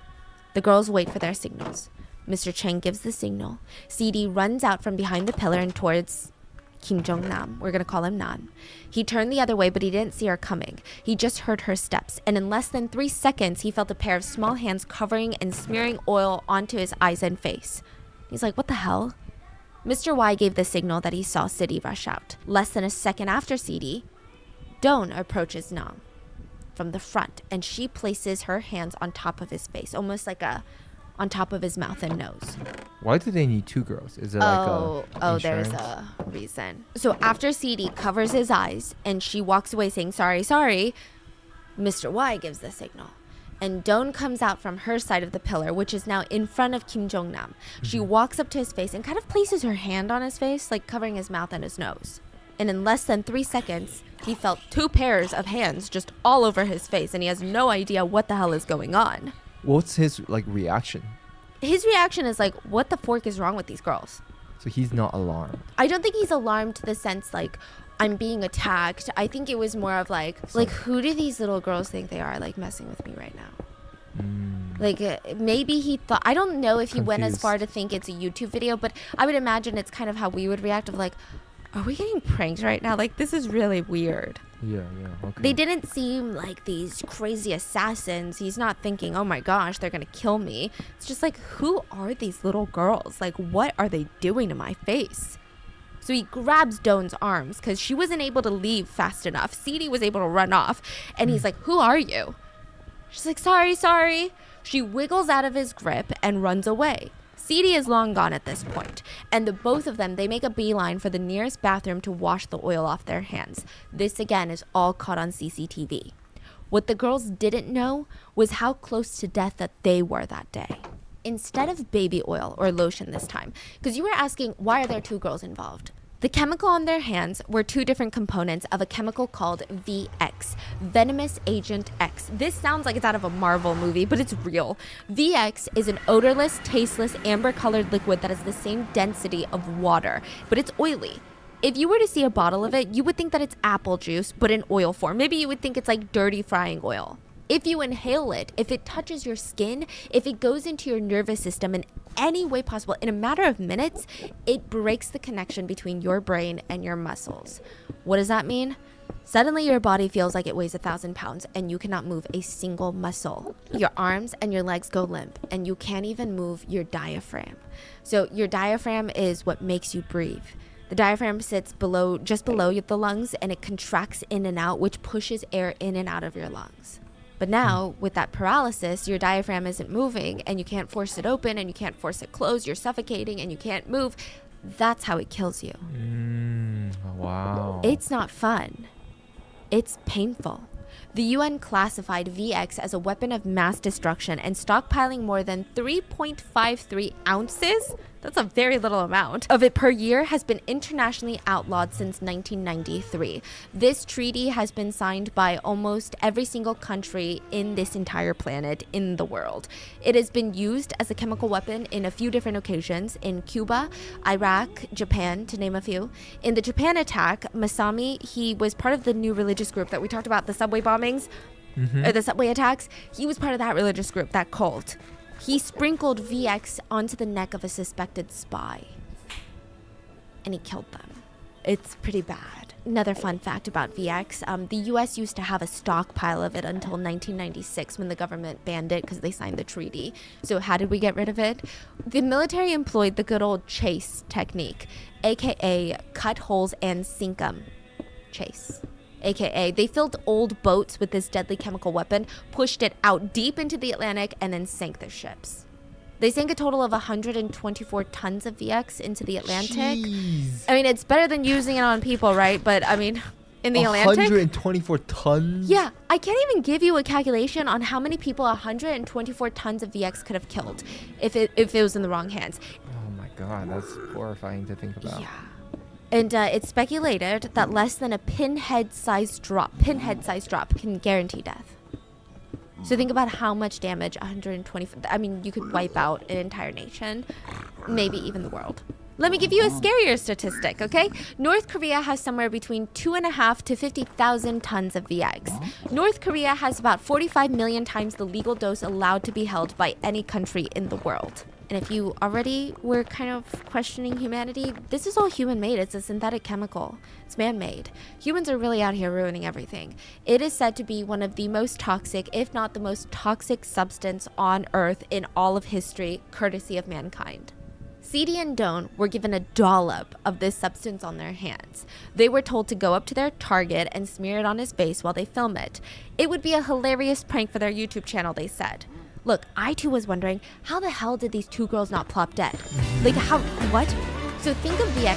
The girls wait for their signals. Mr. Cheng gives the signal. CD runs out from behind the pillar and towards Kim Jong-nam. We're going to call him Nan. He turned the other way, but he didn't see her coming. He just heard her steps, and in less than 3 seconds, he felt a pair of small hands covering and smearing oil onto his eyes and face. He's like, what the hell? Mr. Y gave the signal that he saw CD rush out. Less than a second after CD, Doan approaches Nam from the front, and she places her hands on top of his face, almost like on top of his mouth and nose. Why do they need 2 girls? Is it Oh, there's insurance? a reason. So after CD covers his eyes and she walks away saying, sorry, sorry, Mr. Y gives the signal. And Doan comes out from her side of the pillar, which is now in front of Kim Jong-nam. She walks up to his face and kind of places her hand on his face, like covering his mouth and his nose. And in less than 3 seconds, he felt 2 pairs of hands just all over his face, and he has no idea what the hell is going on. What's his reaction? His reaction is like, what the fork is wrong with these girls? So he's not alarmed. I don't think he's alarmed to the sense like I'm being attacked. I think it was more of like who do these little girls think they are, like messing with me right now? Like maybe he thought, I don't know if he went as Confused. far to think it's a YouTube video, but I would imagine it's kind of how we would react of like, are we getting pranked right now? Like this is really weird. Yeah, okay. They didn't seem like these crazy assassins. He's not thinking, oh my gosh, they're gonna kill me. It's just like, who are these little girls? Like, what are they doing to my face? So he grabs Doan's arms because she wasn't able to leave fast enough. CD was able to run off. And he's like, who are you? She's like, sorry. She wiggles out of his grip and runs away. CD is long gone at this point, and the both of them, they make a beeline for the nearest bathroom to wash the oil off their hands. This again is all caught on CCTV. What the girls didn't know was how close to death that they were that day. Instead of baby oil or lotion this time, because you were asking, why are there 2 girls involved? The chemical on their hands were 2 different components of a chemical called VX, Venomous Agent X. This sounds like it's out of a Marvel movie, but it's real. VX is an odorless, tasteless, amber-colored liquid that has the same density of water, but it's oily. If you were to see a bottle of it, you would think that it's apple juice, but in oil form. Maybe you would think it's like dirty frying oil. If you inhale it, if it touches your skin, if it goes into your nervous system in any way possible, in a matter of minutes, it breaks the connection between your brain and your muscles. What does that mean? Suddenly your body feels like it weighs 1,000 pounds and you cannot move a single muscle. Your arms and your legs go limp and you can't even move your diaphragm. So your diaphragm is what makes you breathe. The diaphragm sits just below the lungs, and it contracts in and out, which pushes air in and out of your lungs. But now, with that paralysis, your diaphragm isn't moving, and you can't force it open, and you can't force it closed. You're suffocating, and you can't move. That's how it kills you. Wow. It's not fun. It's painful. The UN classified VX as a weapon of mass destruction, and stockpiling more than 3.53 ounces, that's a very little amount, of it per year has been internationally outlawed since 1993. This treaty has been signed by almost every single country in this entire planet in the world. It has been used as a chemical weapon in a few different occasions in Cuba, Iraq, Japan, to name a few. In the Japan attack, Masami, he was part of the new religious group that we talked about, the subway bombings, or the subway attacks. He was part of that religious group, that cult. He sprinkled VX onto the neck of a suspected spy, and he killed them. It's pretty bad. Another fun fact about VX, the US used to have a stockpile of it until 1996 when the government banned it because they signed the treaty. So how did we get rid of it? The military employed the good old chase technique, aka cut holes and sink 'em. Chase. AKA, they filled old boats with this deadly chemical weapon, pushed it out deep into the Atlantic, and then sank their ships. They sank a total of 124 tons of VX into the Atlantic. Jeez. I mean, it's better than using it on people, right? But I mean, in the Atlantic? 124 tons? Yeah, I can't even give you a calculation on how many people 124 tons of VX could have killed if it was in the wrong hands. Oh my god, that's horrifying to think about. Yeah. And it's speculated that less than a pinhead-sized drop can guarantee death. So think about how much damage 120, I mean, you could wipe out an entire nation, maybe even the world. Let me give you a scarier statistic, okay? North Korea has somewhere between 2.5 to 50,000 tons of VX. North Korea has about 45 million times the legal dose allowed to be held by any country in the world. And if you already were kind of questioning humanity, this is all human-made. It's a synthetic chemical. It's man-made. Humans are really out here ruining everything. It is said to be one of the most toxic, if not the most toxic substance on Earth in all of history, courtesy of mankind. Seedy and Doan were given a dollop of this substance on their hands. They were told to go up to their target and smear it on his face while they film it. It would be a hilarious prank for their YouTube channel, they said. Look, I too was wondering, how the hell did these two girls not plop dead? Like, how, what? So think of the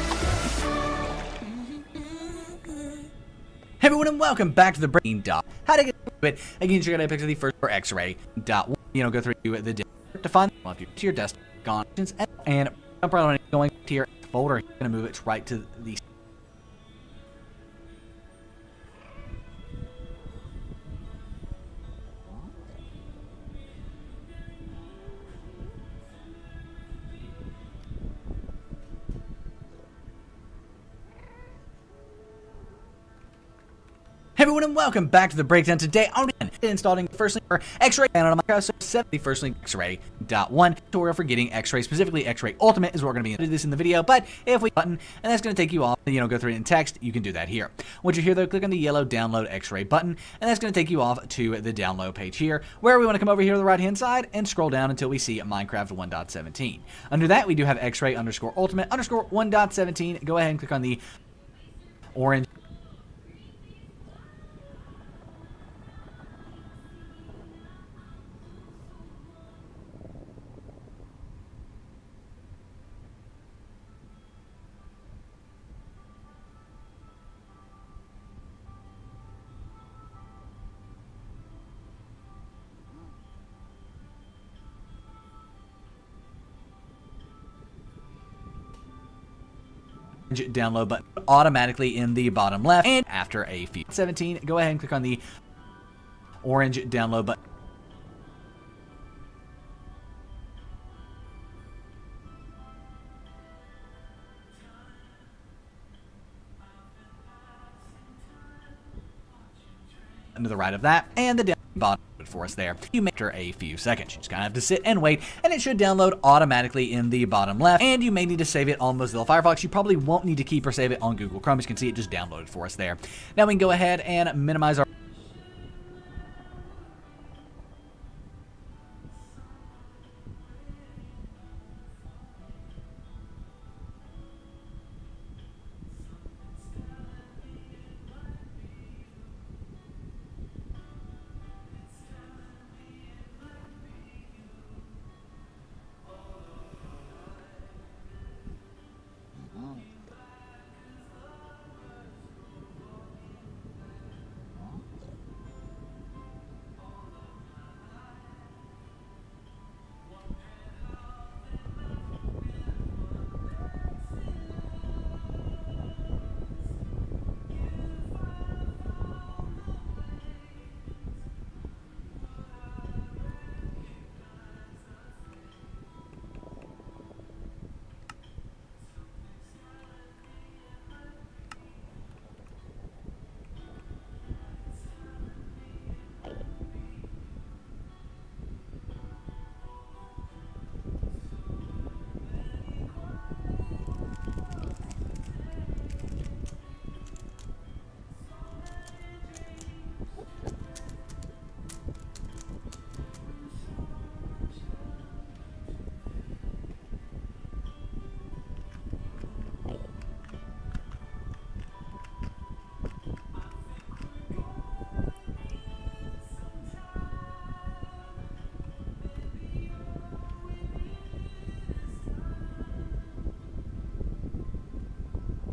Hey everyone, and welcome back to the Breaking Dot. How to get to it? Again, you're gonna pick the first for X-ray dot. Go through the to find to your desktop, gone, and I'm probably going to your folder. You're gonna move it right to the. Hey everyone, and welcome back to the breakdown. Today I'm installing the first link for X-Ray and on Microsoft 7, the first link X-Ray.1 tutorial for getting X-Ray, specifically X-Ray Ultimate is what we're going to be into this in the video. But if we button, and that's going to take you off, go through it in text, you can do that here. Once you're here though, click on the yellow download X-Ray button, and that's going to take you off to the download page here, where we want to come over here to the right hand side and scroll down until we see Minecraft 1.17. Under that, we do have X-Ray _ Ultimate _ 1.17. Go ahead and click on the orange download button automatically in the bottom left, and after a few 17, go ahead and click on the orange download button. To the right of that, and the down bottom for us there. You make after a few seconds. You just kind of have to sit and wait, and it should download automatically in the bottom left. And you may need to save it on Mozilla Firefox. You probably won't need to keep or save it on Google Chrome. As you can see, it just downloaded for us there. Now we can go ahead and minimize our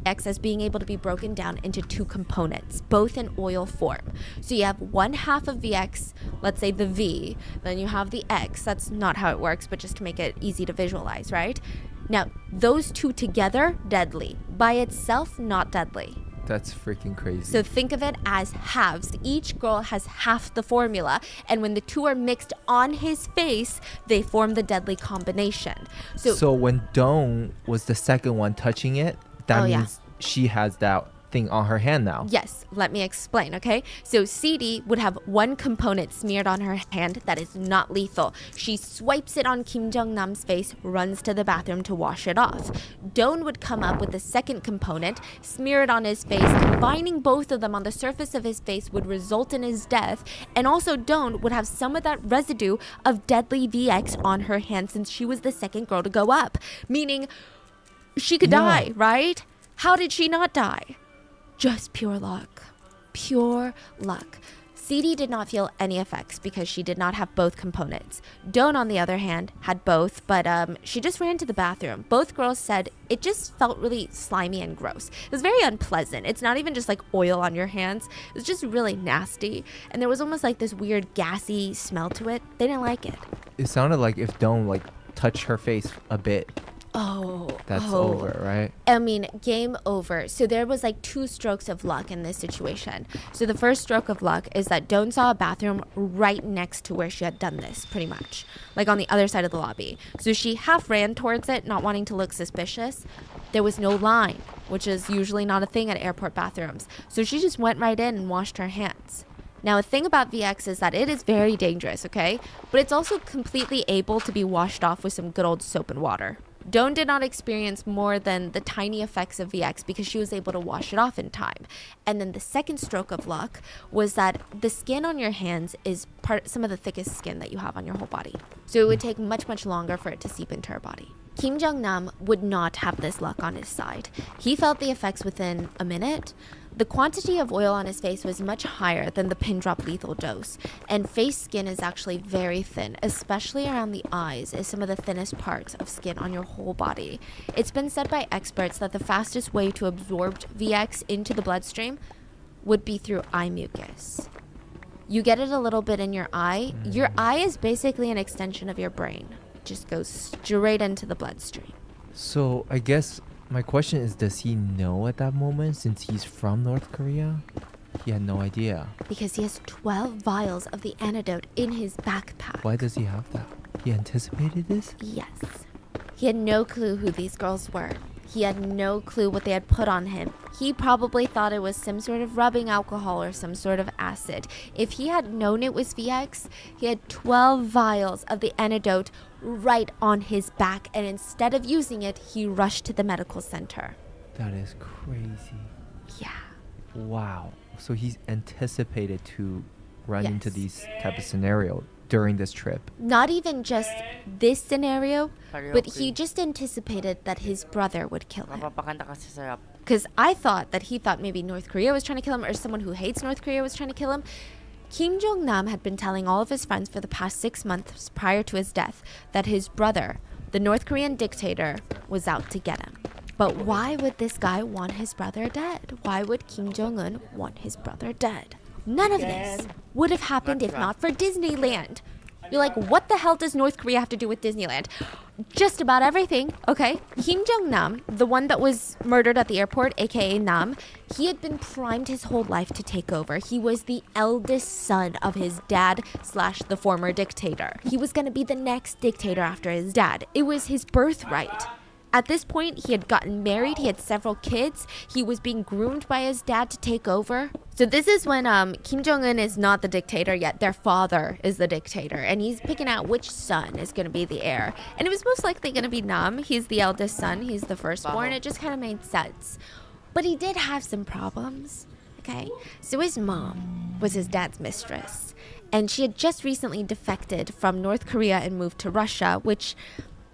VX as being able to be broken down into two components, both in oil form. So you have one half of VX, let's say the V, then you have the X. That's not how it works, but just to make it easy to visualize, right? Now, those two together, deadly. By itself, not deadly. That's freaking crazy. So think of it as halves. Each girl has half the formula, and when the two are mixed on his face, they form the deadly combination. So when Dawn was the second one touching it, that means she has that thing on her hand now. Yes, let me explain, okay? So CD would have one component smeared on her hand that is not lethal. She swipes it on Kim Jong-nam's face, runs to the bathroom to wash it off. Dawn would come up with the second component, smear it on his face. Combining both of them on the surface of his face would result in his death. And also Dawn would have some of that residue of deadly VX on her hand since she was the second girl to go up. Meaning she could die, right? How did she not die? Just pure luck. Pure luck. CD did not feel any effects because she did not have both components. Dawn, on the other hand, had both, but she just ran to the bathroom. Both girls said it just felt really slimy and gross. It was very unpleasant. It's not even just like oil on your hands. It was just really nasty. And there was almost like this weird gassy smell to it. They didn't like it. It sounded like if Dawn like touched her face a bit, that's over, right? I mean, game over. So there was like two strokes of luck in this situation. So the first stroke of luck is that Dawn saw a bathroom right next to where she had done this, pretty much. Like on the other side of the lobby. So she half ran towards it, not wanting to look suspicious. There was no line, which is usually not a thing at airport bathrooms. So she just went right in and washed her hands. Now, a thing about VX is that it is very dangerous, okay? But it's also completely able to be washed off with some good old soap and water. Dawn did not experience more than the tiny effects of VX because she was able to wash it off in time. And then the second stroke of luck was that the skin on your hands is some of the thickest skin that you have on your whole body. So it would take much, much longer for it to seep into her body. Kim Jong-nam would not have this luck on his side. He felt the effects within a minute. The quantity of oil on his face was much higher than the pin drop lethal dose, and face skin is actually very thin, especially around the eyes is some of the thinnest parts of skin on your whole body. It's been said by experts that the fastest way to absorb VX into the bloodstream would be through eye mucus. You get it a little bit in your eye. Your eye is basically an extension of your brain. It just goes straight into the bloodstream. So I guess my question is, does he know at that moment since he's from North Korea? He had no idea. Because he has 12 vials of the antidote in his backpack. Why does he have that? He anticipated this? Yes. He had no clue who these girls were. He had no clue what they had put on him. He probably thought it was some sort of rubbing alcohol or some sort of acid. If he had known it was VX, he had 12 vials of the antidote right on his back, and instead of using it, he rushed to the medical center. That is crazy. Yeah. Wow. So he's anticipated to run into Yes. these type of scenario during this trip. Not even just this scenario, but he Karaoke. just anticipated that his brother would kill him. Mapapakanta kasi sarap. Because I thought that he thought maybe North Korea was trying to kill him, or someone who hates North Korea was trying to kill him. Kim Jong-nam had been telling all of his friends for the past 6 months prior to his death that his brother, the North Korean dictator, was out to get him. But why would this guy want his brother dead? Why would Kim Jong-un want his brother dead? None of this would have happened if not for Disneyland. You're like, what the hell does North Korea have to do with Disneyland? Just about everything, okay? Kim Jong-nam, the one that was murdered at the airport, aka Nam, he had been primed his whole life to take over. He was the eldest son of his dad / the former dictator. He was gonna be the next dictator after his dad. It was his birthright. At this point, he had gotten married, he had several kids, he was being groomed by his dad to take over. So this is when Kim Jong-un is not the dictator yet, their father is the dictator, and he's picking out which son is going to be the heir. And it was most likely going to be Nam, he's the eldest son, he's the firstborn, it just kind of made sense. But he did have some problems, okay? So his mom was his dad's mistress, and she had just recently defected from North Korea and moved to Russia, which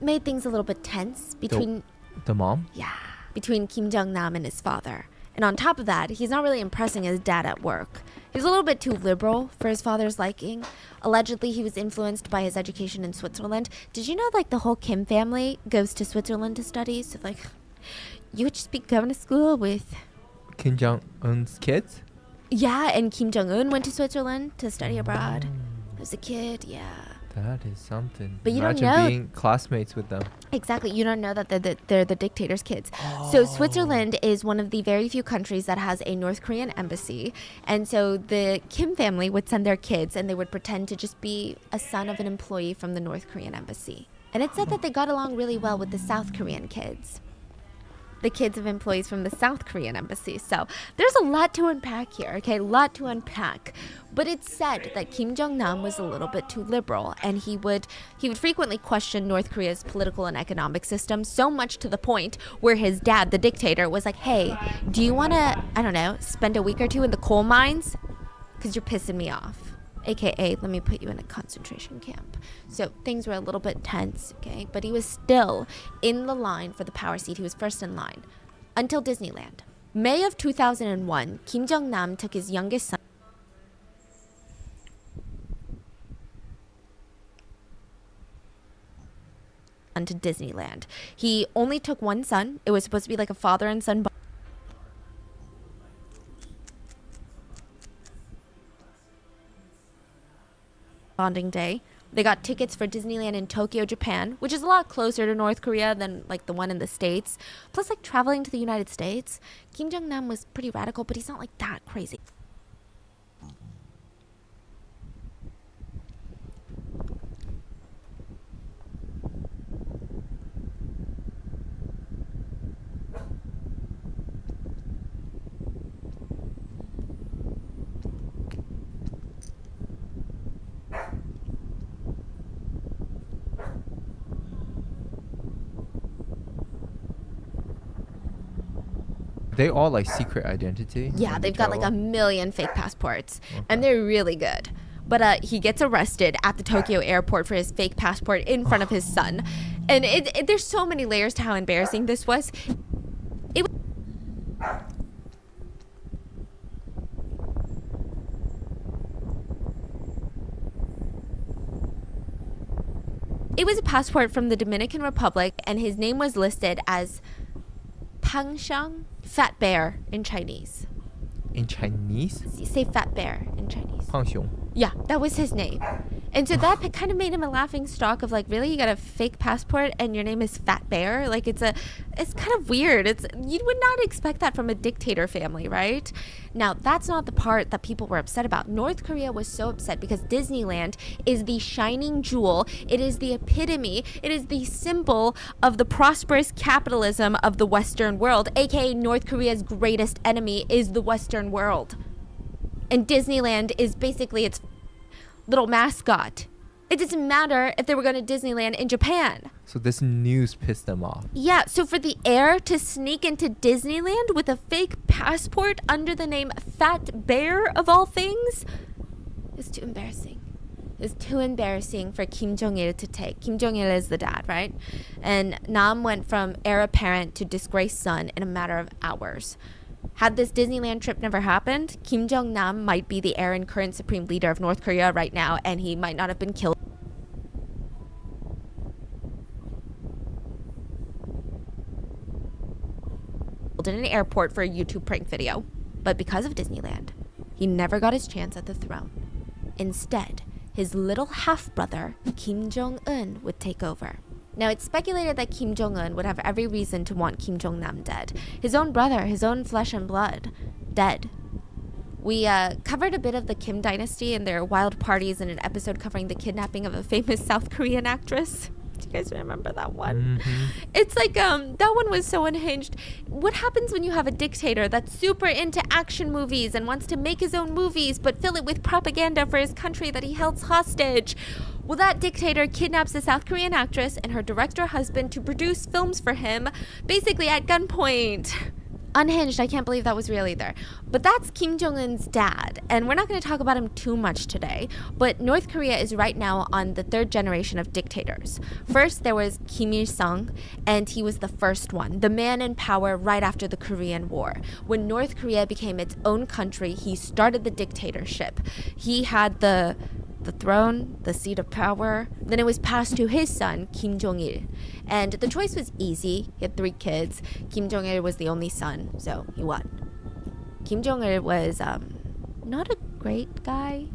made things a little bit tense between The mom? between Kim Jong-nam and his father. And on top of that, he's not really impressing his dad at work. He's a little bit too liberal for his father's liking. Allegedly, he was influenced by his education in Switzerland. Did you know, like, the whole Kim family goes to Switzerland to study? So, like, you would just be going to school with... Kim Jong-un's kids? Yeah, and Kim Jong-un went to Switzerland to study abroad. As a kid, yeah. That is something. But you don't Imagine know. being classmates with them. Exactly. You don't know that they're the dictator's kids. So Switzerland is one of the very few countries that has a North Korean embassy. And so the Kim family would send their kids and they would pretend to just be a son of an employee from the North Korean embassy. And it said that they got along really well with the South Korean kids. The kids of employees from the South Korean embassy. So there's a lot to unpack here, okay? A lot to unpack. But it's said that Kim Jong-nam was a little bit too liberal, and he would frequently question North Korea's political and economic system, so much to the point where his dad, the dictator, was like, hey, do you want to, I don't know, spend a week or two in the coal mines? Because you're pissing me off. AKA, let me put you in a concentration camp. So things were a little bit tense, okay? But he was still in the line for the power seat. He was first in line until Disneyland. May of 2001, Kim Jong-nam took his youngest son to Disneyland. He only took one son. It was supposed to be like a father and son bonding day. They got tickets for Disneyland in Tokyo, Japan, which is a lot closer to North Korea than like the one in the States. Plus, like traveling to the United States, Kim Jong-nam was pretty radical, but he's not like that crazy. They all like secret identity? Yeah, when they've they got like a travel? million fake passports, and they're really good. But he gets arrested at the Tokyo airport for his fake passport in front of his son. And there's so many layers to how embarrassing this was. It was a passport from the Dominican Republic, and his name was listed as Pangshang, fat bear in Chinese. In Chinese? You say fat bear in Chinese. 胖熊. Yeah, that was his name. And so that kind of made him a laughing stock of like, really, you got a fake passport and your name is Fat Bear? Like it's kind of weird. You would not expect that from a dictator family, right? Now, that's not the part that people were upset about. North Korea was so upset because Disneyland is the shining jewel. It is the epitome. It is the symbol of the prosperous capitalism of the Western world, aka North Korea's greatest enemy is the Western world. And Disneyland is basically its little mascot. It doesn't matter if they were going to Disneyland in Japan. So this news pissed them off. Yeah, so for the heir to sneak into Disneyland with a fake passport under the name Fat Bear of all things is too embarrassing. It's too embarrassing for Kim Jong-il to take. Kim Jong-il is the dad, right? And Nam went from heir apparent to disgraced son in a matter of hours. Had this Disneyland trip never happened, Kim Jong-nam might be the heir and current supreme leader of North Korea right now, and he might not have been killed in an airport for a YouTube prank video. But because of Disneyland, he never got his chance at the throne. Instead, his little half-brother, Kim Jong-un, would take over. Now, it's speculated that Kim Jong-un would have every reason to want Kim Jong-nam dead. His own brother, his own flesh and blood, dead. We covered a bit of the Kim dynasty and their wild parties in an episode covering the kidnapping of a famous South Korean actress. Do you guys remember that one? Mm-hmm. It's like, that one was so unhinged. What happens when you have a dictator that's super into action movies and wants to make his own movies but fill it with propaganda for his country that he held hostage? Well, that dictator kidnaps a South Korean actress and her director husband to produce films for him, basically at gunpoint. Unhinged, I can't believe that was real either. But that's Kim Jong-un's dad, and we're not going to talk about him too much today, but North Korea is right now on the third generation of dictators. First, there was Kim Il-sung, and he was the first one, the man in power right after the Korean War. When North Korea became its own country, he started the dictatorship. He had the the throne, the seat of power. Then it was passed to his son, Kim Jong-il. And the choice was easy. He had 3 kids. Kim Jong-il was the only son, so he won. Kim Jong-il was not a great guy.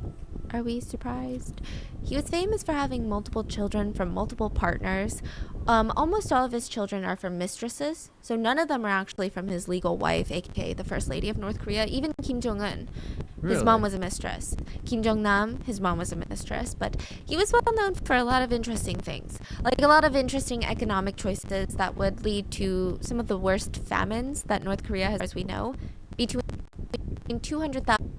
Are we surprised? He was famous for having multiple children from multiple partners. Almost all of his children are from mistresses, so none of them are actually from his legal wife, aka the First Lady of North Korea. Even Kim Jong-un, his mom was a mistress. Kim Jong-nam, his mom was a mistress, but he was well known for a lot of interesting things, like a lot of interesting economic choices that would lead to some of the worst famines that North Korea has, as we know. Between 200,000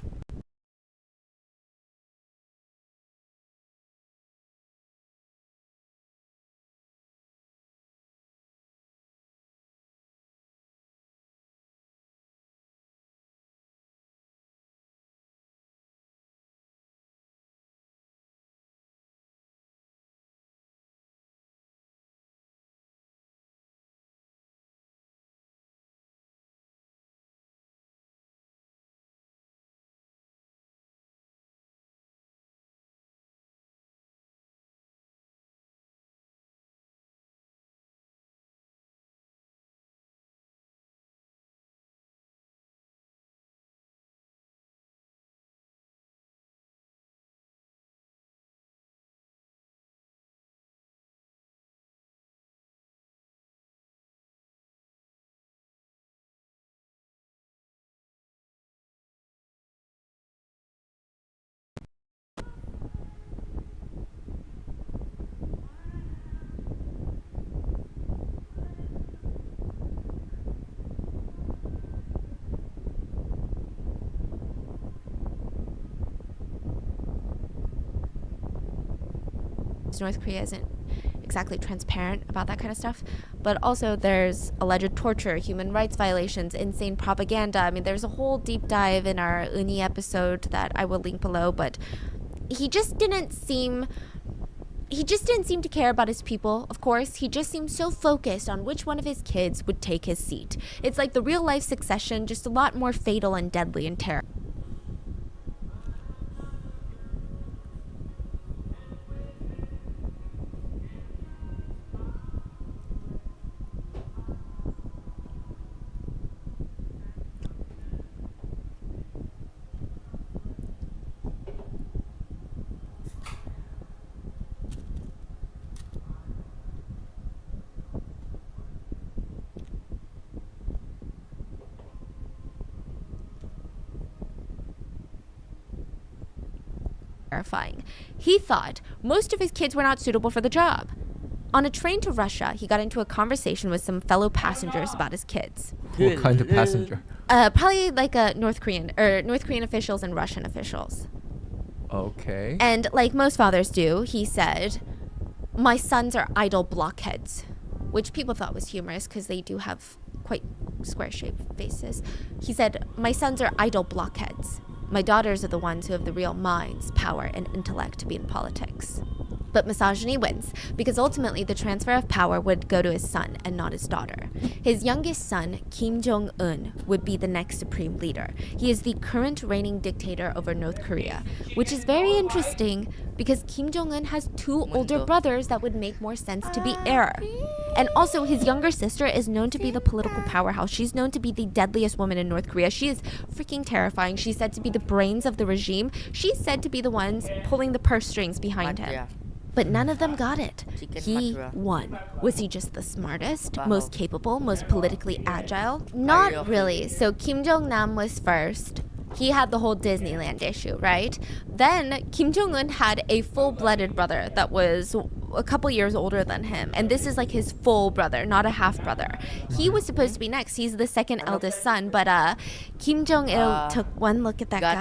North Korea isn't exactly transparent about that kind of stuff, but also there's alleged torture, human rights violations, insane propaganda. I mean, there's a whole deep dive in our Uni episode that I will link below, but he just didn't seem to care about his people. Of course, he just seemed so focused on which one of his kids would take his seat. It's like the real life succession, just a lot more fatal and deadly and terrible. Terrifying. He thought most of his kids were not suitable for the job. On a train to Russia, he got into a conversation with some fellow passengers about his kids. What kind of passenger? Probably like a North Korean officials and Russian officials. Okay. And like most fathers do, he said, "My sons are idle blockheads," which people thought was humorous because they do have quite square-shaped faces. He said, "My sons are idle blockheads. My daughters are the ones who have the real minds, power, and intellect to be in politics." But misogyny wins, because ultimately the transfer of power would go to his son and not his daughter. His youngest son, Kim Jong-un, would be the next supreme leader. He is the current reigning dictator over North Korea, which is very interesting because Kim Jong-un has 2 older brothers that would make more sense to be heir. And also, his younger sister is known to be the political powerhouse. She's known to be the deadliest woman in North Korea. She is freaking terrifying. She's said to be the brains of the regime. She's said to be the ones pulling the purse strings behind him. But none of them got it. He won. Was he just the smartest, most capable, most politically agile? Not really. So Kim Jong-nam was first. He had the whole Disneyland issue, right? Then Kim Jong-un had a full-blooded brother that was a couple years older than him. And this is like his full brother, not a half-brother. He was supposed to be next. He's the second eldest son. But Kim Jong-il took one look at that guy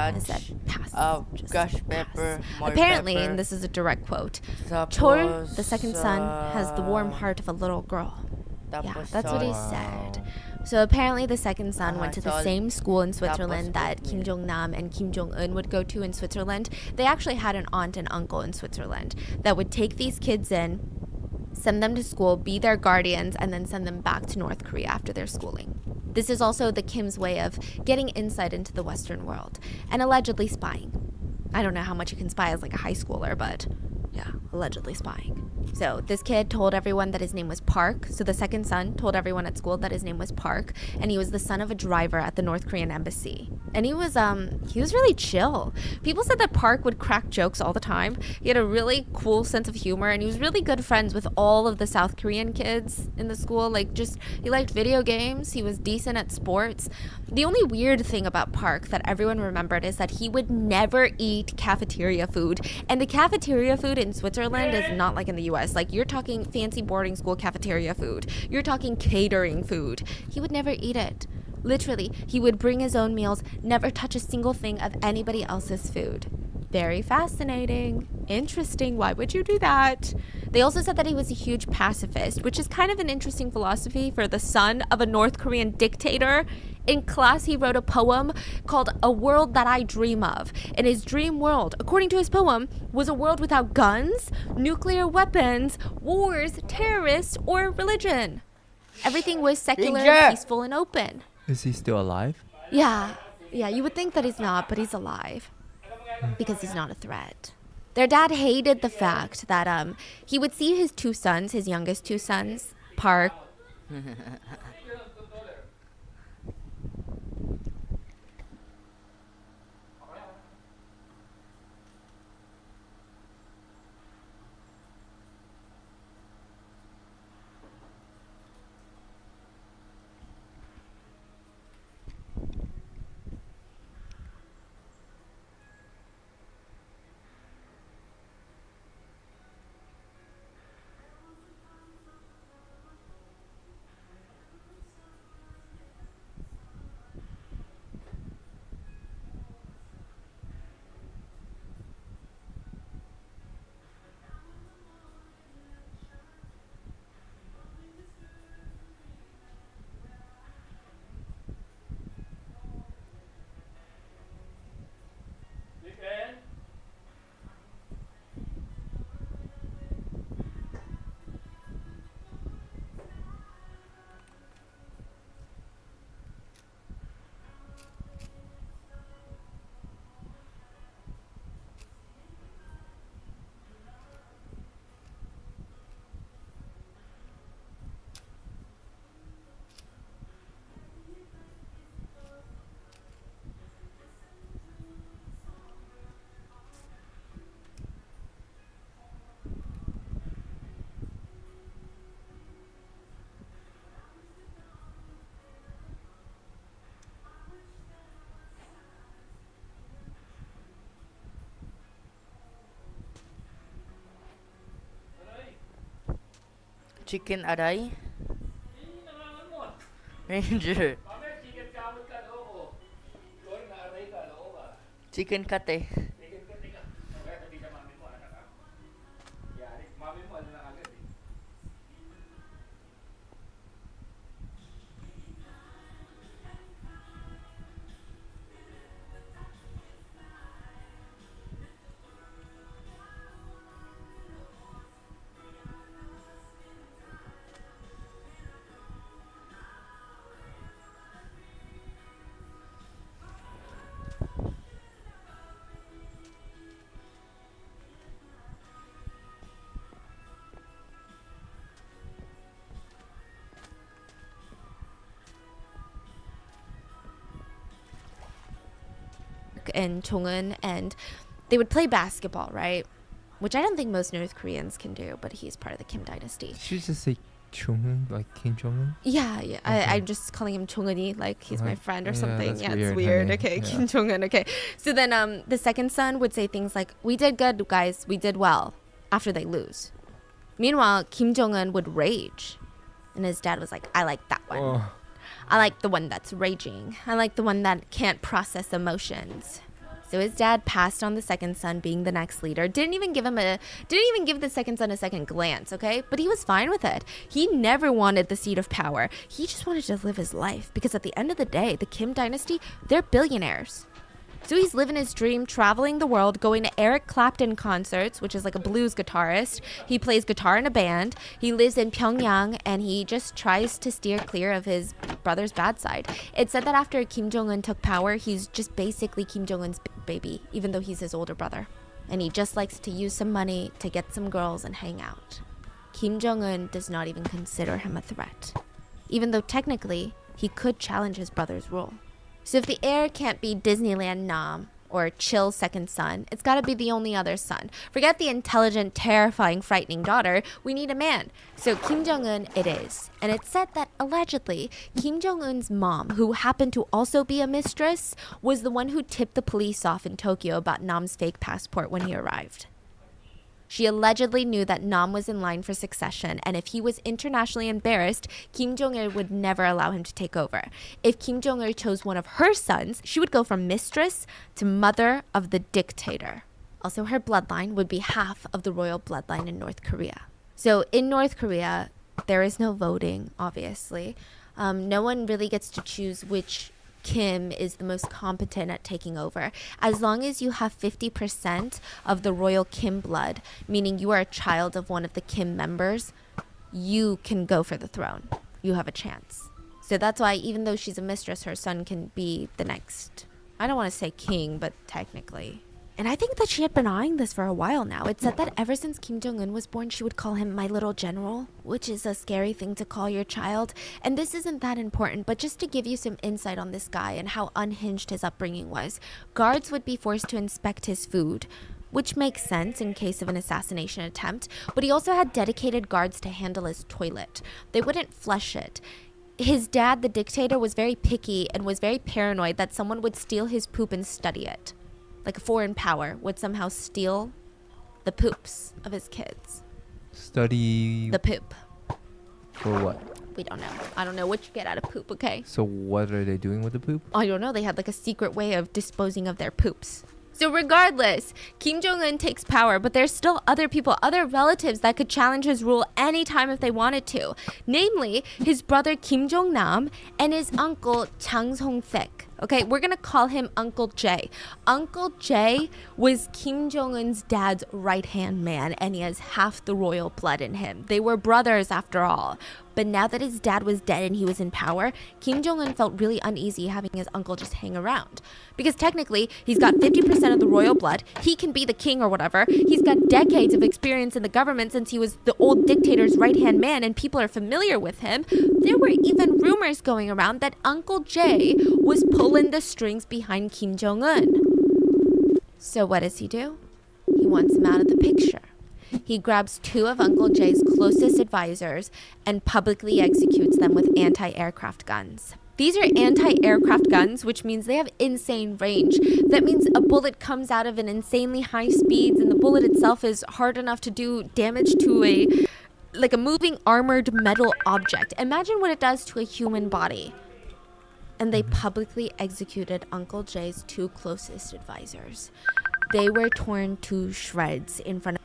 and said, pass. Just pass. Apparently, and this is a direct quote, Chol, the second son, has the warm heart of a little girl. Yeah, that's what he said. So apparently the second son went to the same school in Switzerland that Kim Jong-nam and Kim Jong-un would go to in Switzerland. They actually had an aunt and uncle in Switzerland that would take these kids in, send them to school, be their guardians, and then send them back to North Korea after their schooling. This is also the Kim's way of getting insight into the Western world and allegedly spying. I don't know how much you can spy as like a high schooler, but yeah, allegedly spying. So this kid told everyone that his name was Park. So the second son told everyone at school that his name was Park, and he was the son of a driver at the North Korean embassy. And he was really chill. People said that Park would crack jokes all the time. He had a really cool sense of humor, and he was really good friends with all of the South Korean kids in the school. Like, just, he liked video games. He was decent at sports. The only weird thing about Park that everyone remembered is that he would never eat cafeteria food. And the cafeteria food in Switzerland is not like in the US. Like, you're talking fancy boarding school cafeteria food. You're talking catering food. He would never eat it. Literally, he would bring his own meals, never touch a single thing of anybody else's food. Very fascinating. Interesting. Why would you do that? They also said that he was a huge pacifist, which is kind of an interesting philosophy for the son of a North Korean dictator. In class, he wrote a poem called A World That I Dream Of. And his dream world, according to his poem, was a world without guns, nuclear weapons, wars, terrorists, or religion. Everything was secular, peaceful, and open. Is he still alive? Yeah, you would think that he's not, but he's alive. Because he's not a threat. Their dad hated the fact that he would see his two sons, his youngest two sons, Park. Chicken aray? Ranger. Chicken kate. And Jong-un, and they would play basketball, right? Which I don't think most North Koreans can do, but he's part of the Kim dynasty. Did you just say Jong-un, like Kim Jong-un? Yeah. Okay. I'm just calling him Jong-un-y, like he's my friend or something. that's Yeah, weird, it's weird. honey. Okay, Yeah. Kim Jong-un. Okay. So then the second son would say things like, "We did good, guys. We did well," after they lose. Meanwhile, Kim Jong-un would rage. And his dad was like, "I like that one. Oh. I like the one that's raging. I like the one that can't process emotions." So his dad passed on the second son being the next leader. Didn't even give the second son a second glance, okay? But he was fine with it. He never wanted the seat of power. He just wanted to live his life because at the end of the day, the Kim dynasty, they're billionaires. So he's living his dream, traveling the world, going to Eric Clapton concerts, which is like a blues guitarist. He plays guitar in a band. He lives in Pyongyang, and he just tries to steer clear of his brother's bad side. It's said that after Kim Jong-un took power, he's just basically Kim Jong-un's baby, even though he's his older brother. And he just likes to use some money to get some girls and hang out. Kim Jong-un does not even consider him a threat, even though technically he could challenge his brother's rule. So if the heir can't be Disneyland Nam or chill second son, it's gotta be the only other son. Forget the intelligent, terrifying, frightening daughter. We need a man. So Kim Jong-un it is. And it's said that allegedly, Kim Jong-un's mom, who happened to also be a mistress, was the one who tipped the police off in Tokyo about Nam's fake passport when he arrived. She allegedly knew that Nam was in line for succession, and if he was internationally embarrassed, Kim Jong-il would never allow him to take over. If Kim Jong-il chose one of her sons, she would go from mistress to mother of the dictator. Also, her bloodline would be half of the royal bloodline in North Korea. So in North Korea, there is no voting, obviously. No one really gets to choose which Kim is the most competent at taking over. As long as you have 50% of the royal Kim blood, meaning you are a child of one of the Kim members, you can go for the throne. You have a chance. So that's why even though she's a mistress, her son can be the next, I don't want to say king, but technically. And I think that she had been eyeing this for a while now. It said that ever since Kim Jong-un was born, she would call him my little general, which is a scary thing to call your child. And this isn't that important, but just to give you some insight on this guy and how unhinged his upbringing was, guards would be forced to inspect his food, which makes sense in case of an assassination attempt, but he also had dedicated guards to handle his toilet. They wouldn't flush it. His dad, the dictator, was very picky and was very paranoid that someone would steal his poop and study it. Like a foreign power would somehow steal the poops of his kids. Study The poop. for what? We don't know. I don't know what you get out of poop, okay? So what are they doing with the poop? I don't know. They had like a secret way of disposing of their poops. So regardless, Kim Jong-un takes power, but there's still other people, other relatives that could challenge his rule anytime if they wanted to. Namely, his brother Kim Jong-nam and his uncle Chang Song-sek. Okay, we're gonna call him Uncle Jay. Uncle Jay was Kim Jong-un's dad's right-hand man, and he has half the royal blood in him. They were brothers after all. But now that his dad was dead and he was in power, Kim Jong-un felt really uneasy having his uncle just hang around. Because technically, he's got 50% of the royal blood, he can be the king or whatever, he's got decades of experience in the government since he was the old dictator's right-hand man and people are familiar with him. There were even rumors going around that Uncle Jay was pulling the strings behind Kim Jong-un. So what does he do? He wants him out of the picture. He grabs two of Uncle Jay's closest advisors and publicly executes them with anti-aircraft guns. These are anti-aircraft guns, which means they have insane range. That means a bullet comes out of an insanely high speeds and the bullet itself is hard enough to do damage to a moving armored metal object. Imagine what it does to a human body. And they publicly executed Uncle Jay's two closest advisors. They were torn to shreds in front of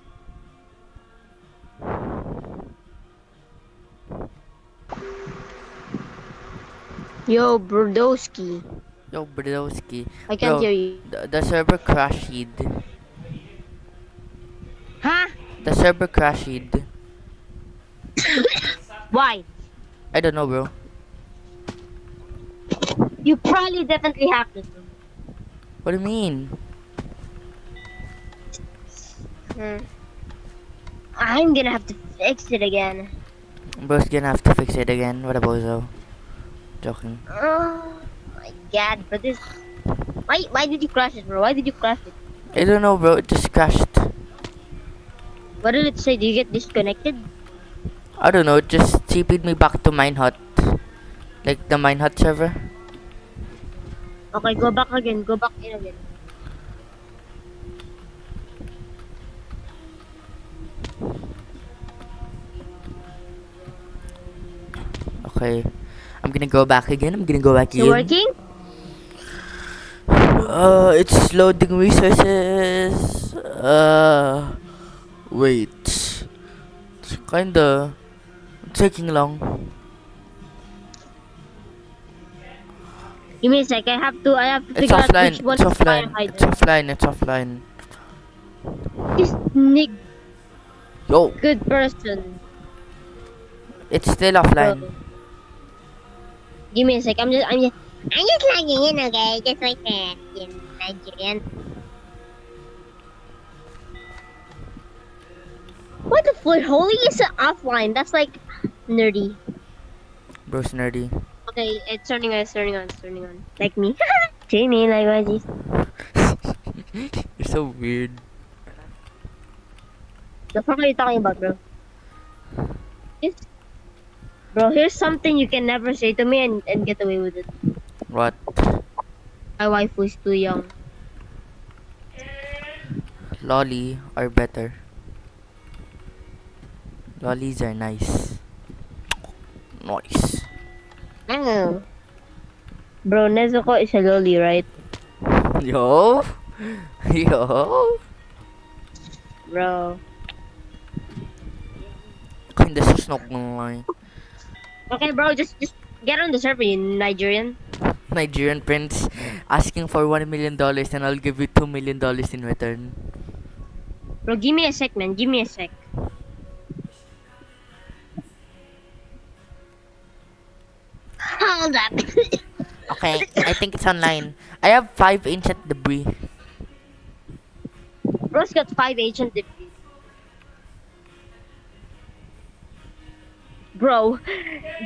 Yo, Brodowski. Yo, Brodowski. I can't Bro, hear you. The server crashed. Huh? The server crashed. Why? I don't know, bro. You probably definitely hacked it. What do you mean? I'm gonna have to fix it again. Bro's gonna have to fix it again. What a bozo. Joking. Oh my god, but this... Why did you crash it, bro? Why did you crash it? I don't know, bro. It just crashed. What did it say? Did you get disconnected? I don't know. It just TP'd me back to Minehut. Like the Minehut server. Okay, go back again. Go back in again. Okay. I'm gonna go back again. It's working? It's loading resources. Wait. It's kinda taking long. Give me a sec. I have to It's figure out offline. which one It's is offline. firefighter. It's offline. It's offline. This Nick, Yo, good person. it's still offline. Give me a sec. I'm just logging in, okay? Just like that. In Nigerian. What the fuck? Holy is offline. That's like nerdy. Bro's nerdy. Okay, it's turning on. It's turning on. It's turning on. Like me. Jamie, like what is? You're so weird. The fuck are you talking about, bro? It's, bro, here's something you can never say to me and get away with it. What? My wife was too young. Lolly are better. Lollies are nice. Nice. Oh. Bro, Nezuko is a loli, right? Yo. Yo. Bro. Kinda susnok ng line. Okay, bro, just get on the server, you Nigerian. Nigerian prince asking for $1 million and I'll give you $2 million in return. Bro, give me a sec, man. Give me a sec. Hold up. Okay, I think it's online. I have 5 ancient debris. Bro's got 5 ancient debris. Bro,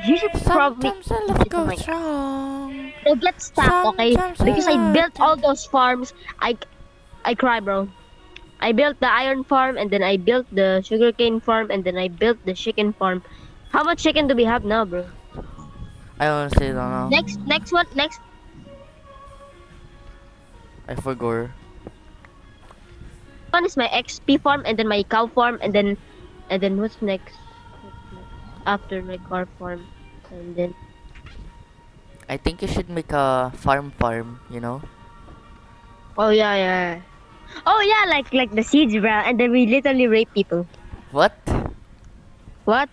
you should probably Sometimes the love goes wrong. Don't get stuck, okay? Sometimes Because I I built all those farms. I cry, bro. I built the iron farm, and then I built the sugarcane farm, and then I built the chicken farm. How much chicken do we have now, bro? I honestly don't know. Next I forgot. one is my XP farm, and then my cow farm, and then what's next? After my car farm, and then I think you should make a farm, you know? oh yeah. Oh yeah, like the seeds, bro. And then we literally rape people. What? What?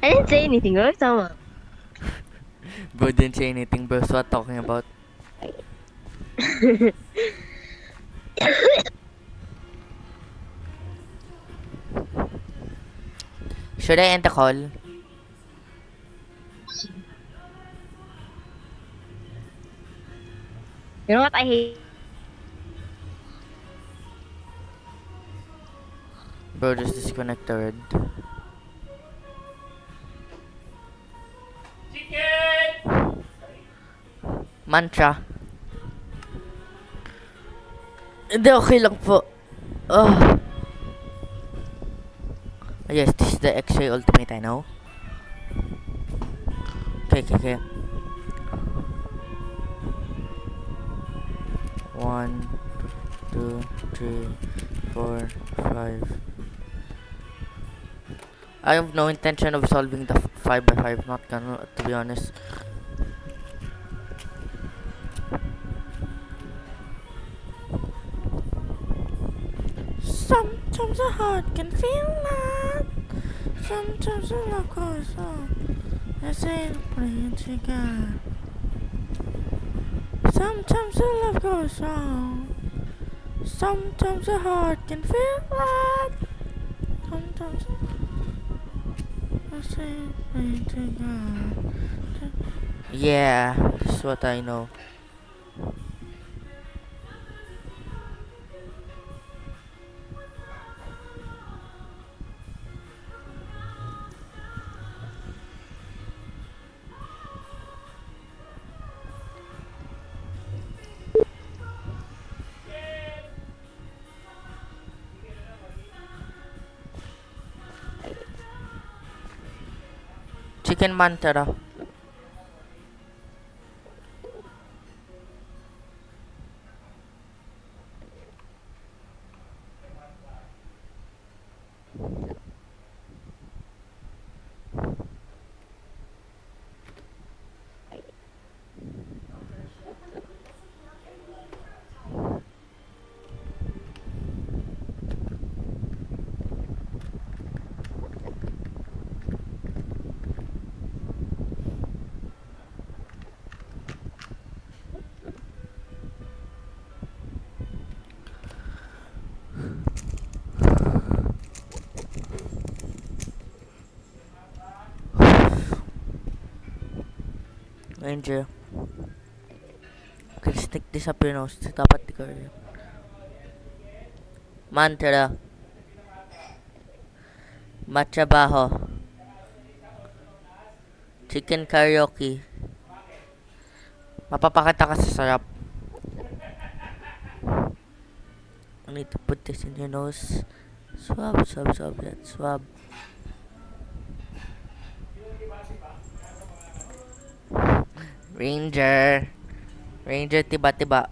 I didn't say anything, bro. Tama. Bro didn't say anything, bro. So what talking about? Should I end the call? You know what I hate? Bro, just disconnect the red. Mantra. Hindi, okay lang po. Oh. Yes, this is the X-ray ultimate, I know. Okay. 1, 2, 3, 4, 5. I have no intention of solving the 5x5, not gonna, to be honest. Sometimes a heart can feel that. Sometimes a love goes on. I say pray to God. Sometimes a love goes wrong. Sometimes a heart can feel that. Sometimes I say pray to God. Yeah, that's what I know. Chicken mantara. Ranger. Okay, stick this up your nose. Dapat di ka rin. Mantra. Matrabaho. Chicken karaoke. Mapapakita ka sa sarap. I need to put this in your nose. Swab, swab, swab, swab. Ranger. Ranger, tiba-tiba.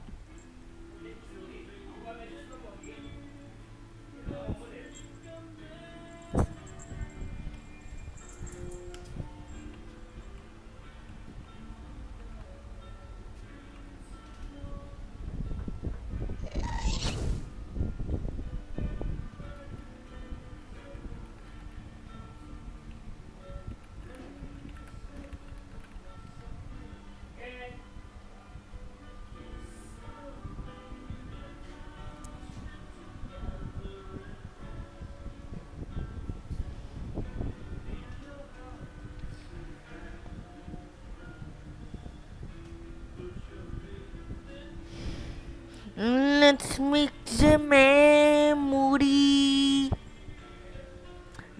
Let's make the memory.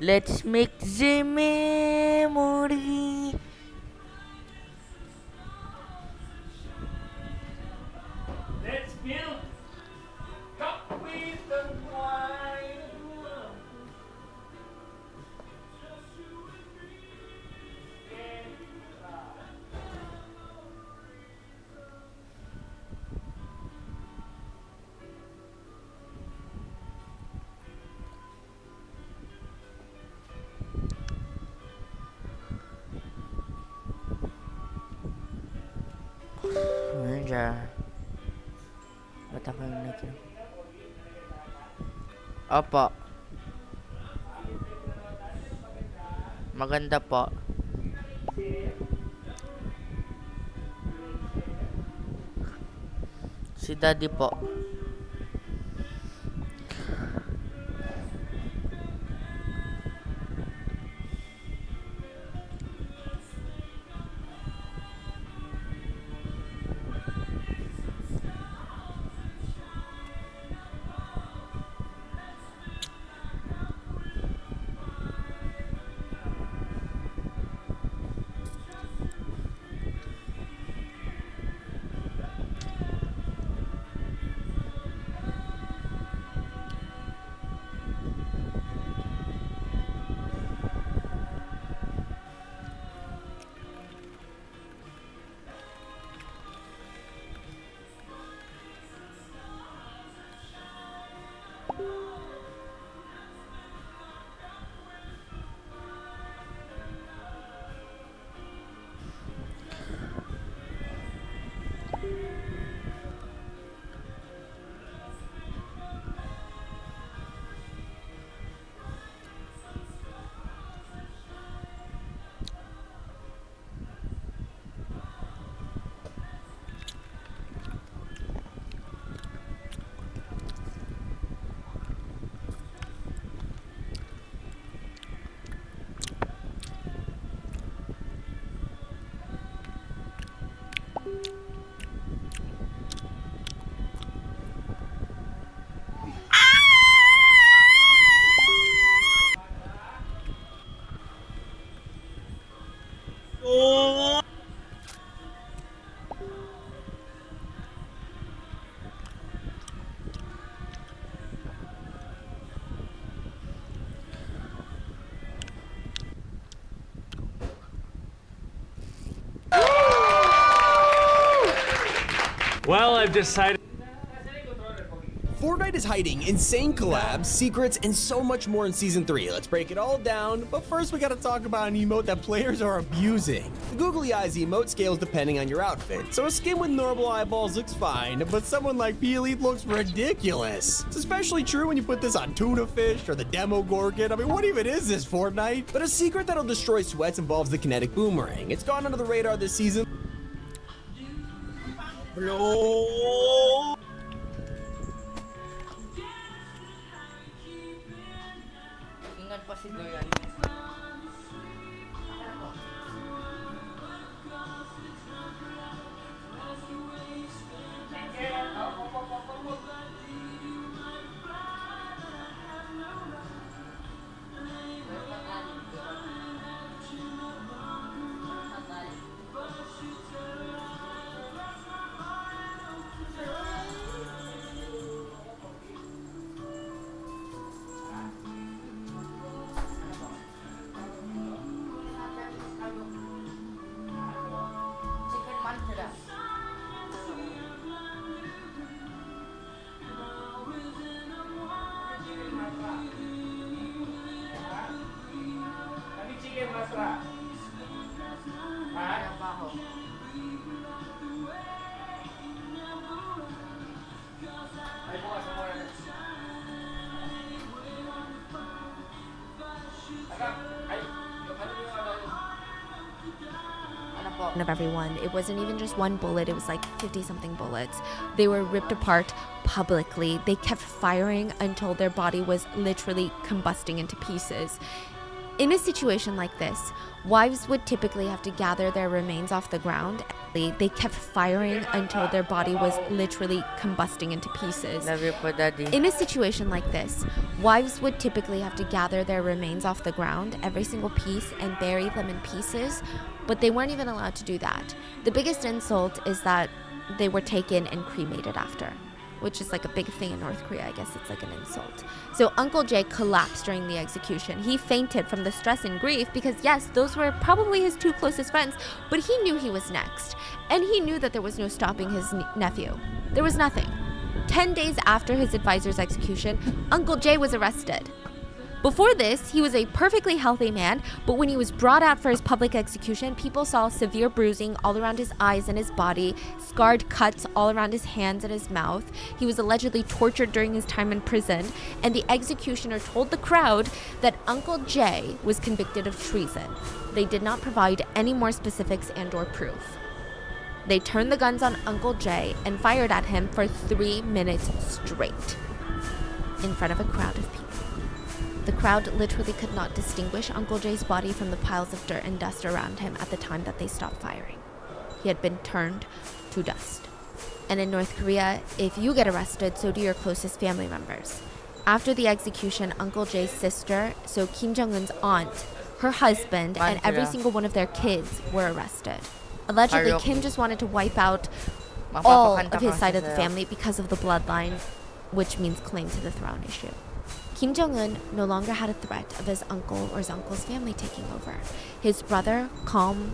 Let's make the memory. Let's build cup with the wine. Ranger. Ba't ako yung nakikita? Opo. Maganda po. Si Daddy po. Well, I've decided. Fortnite is hiding insane collabs, secrets, and so much more in Season 3. Let's break it all down, but first we gotta talk about an emote that players are abusing. The googly eyes emote scales depending on your outfit, so a skin with normal eyeballs looks fine, but someone like P-Elite looks ridiculous. It's especially true when you put this on Tuna Fish or the Demo Gorgon. I mean, what even is this, Fortnite? But a secret that'll destroy sweats involves the kinetic boomerang. It's gone under the radar this season. Bro. Ingat pa si Doyan. Of everyone. It wasn't even just one bullet, it was like 50 something bullets. They were ripped apart publicly. They kept firing until their body was literally combusting into pieces. In a situation like this, wives would typically have to gather their remains off the ground. They kept firing until their body was literally combusting into pieces. In a situation like this, wives would typically have to gather their remains off the ground, every single piece, and bury them in pieces, but they weren't even allowed to do that. The biggest insult is that they were taken and cremated after, which is like a big thing in North Korea. I guess it's like an insult. So Uncle Jay collapsed during the execution. He fainted from the stress and grief because yes, those were probably his two closest friends, but he knew he was next. And he knew that there was no stopping his nephew. There was nothing. 10 days after his advisor's execution, Uncle Jay was arrested. Before this, he was a perfectly healthy man, but when he was brought out for his public execution, people saw severe bruising all around his eyes and his body, scarred cuts all around his hands and his mouth. He was allegedly tortured during his time in prison, and the executioner told the crowd that Uncle Jay was convicted of treason. They did not provide any more specifics and/or proof. They turned the guns on Uncle Jay and fired at him for 3 minutes straight in front of a crowd of people. The crowd literally could not distinguish Uncle Jay's body from the piles of dirt and dust around him at the time that they stopped firing. He had been turned to dust. And in North Korea, if you get arrested, so do your closest family members. After the execution, Uncle Jay's sister, so Kim Jong-un's aunt, her husband, and every single one of their kids were arrested. Allegedly, Kim just wanted to wipe out all of his side of the family because of the bloodline, which means claim to the throne issue. Kim Jong-un no longer had a threat of his uncle or his uncle's family taking over. His brother, calm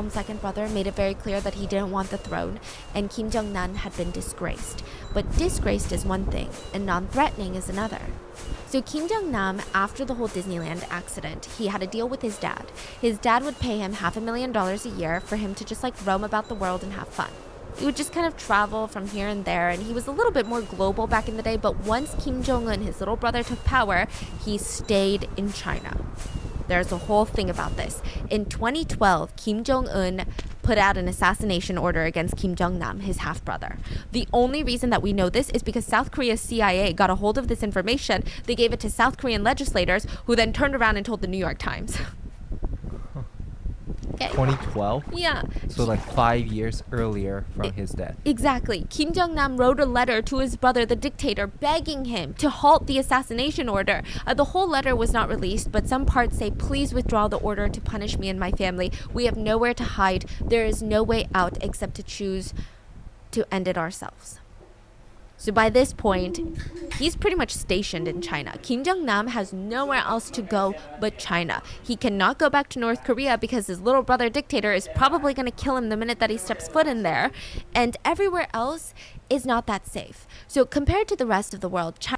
second brother, made it very clear that he didn't want the throne, and Kim Jong-nam had been disgraced. But disgraced is one thing, and non-threatening is another. So Kim Jong-nam, after the whole Disneyland accident, he had a deal with his dad. His dad would pay him $500,000 a year for him to just like roam about the world and have fun. He would just kind of travel from here and there, and he was a little bit more global back in the day, but once Kim Jong-un, his little brother, took power, he stayed in China. There's a whole thing about this. In 2012, Kim Jong-un put out an assassination order against Kim Jong-nam, his half-brother. The only reason that we know this is because South Korea's CIA got a hold of this information. They gave it to South Korean legislators, who then turned around and told the New York Times. Okay. 2012? Yeah. So like 5 years earlier from his death. Exactly. Kim Jong-nam wrote a letter to his brother, the dictator, begging him to halt the assassination order. The whole letter was not released, but some parts say, please withdraw the order to punish me and my family. We have nowhere to hide. There is no way out except to choose to end it ourselves. So by this point, he's pretty much stationed in China. Kim Jong-nam has nowhere else to go but China. He cannot go back to North Korea because his little brother dictator is probably going to kill him the minute that he steps foot in there. And everywhere else is not that safe. So compared to the rest of the world, China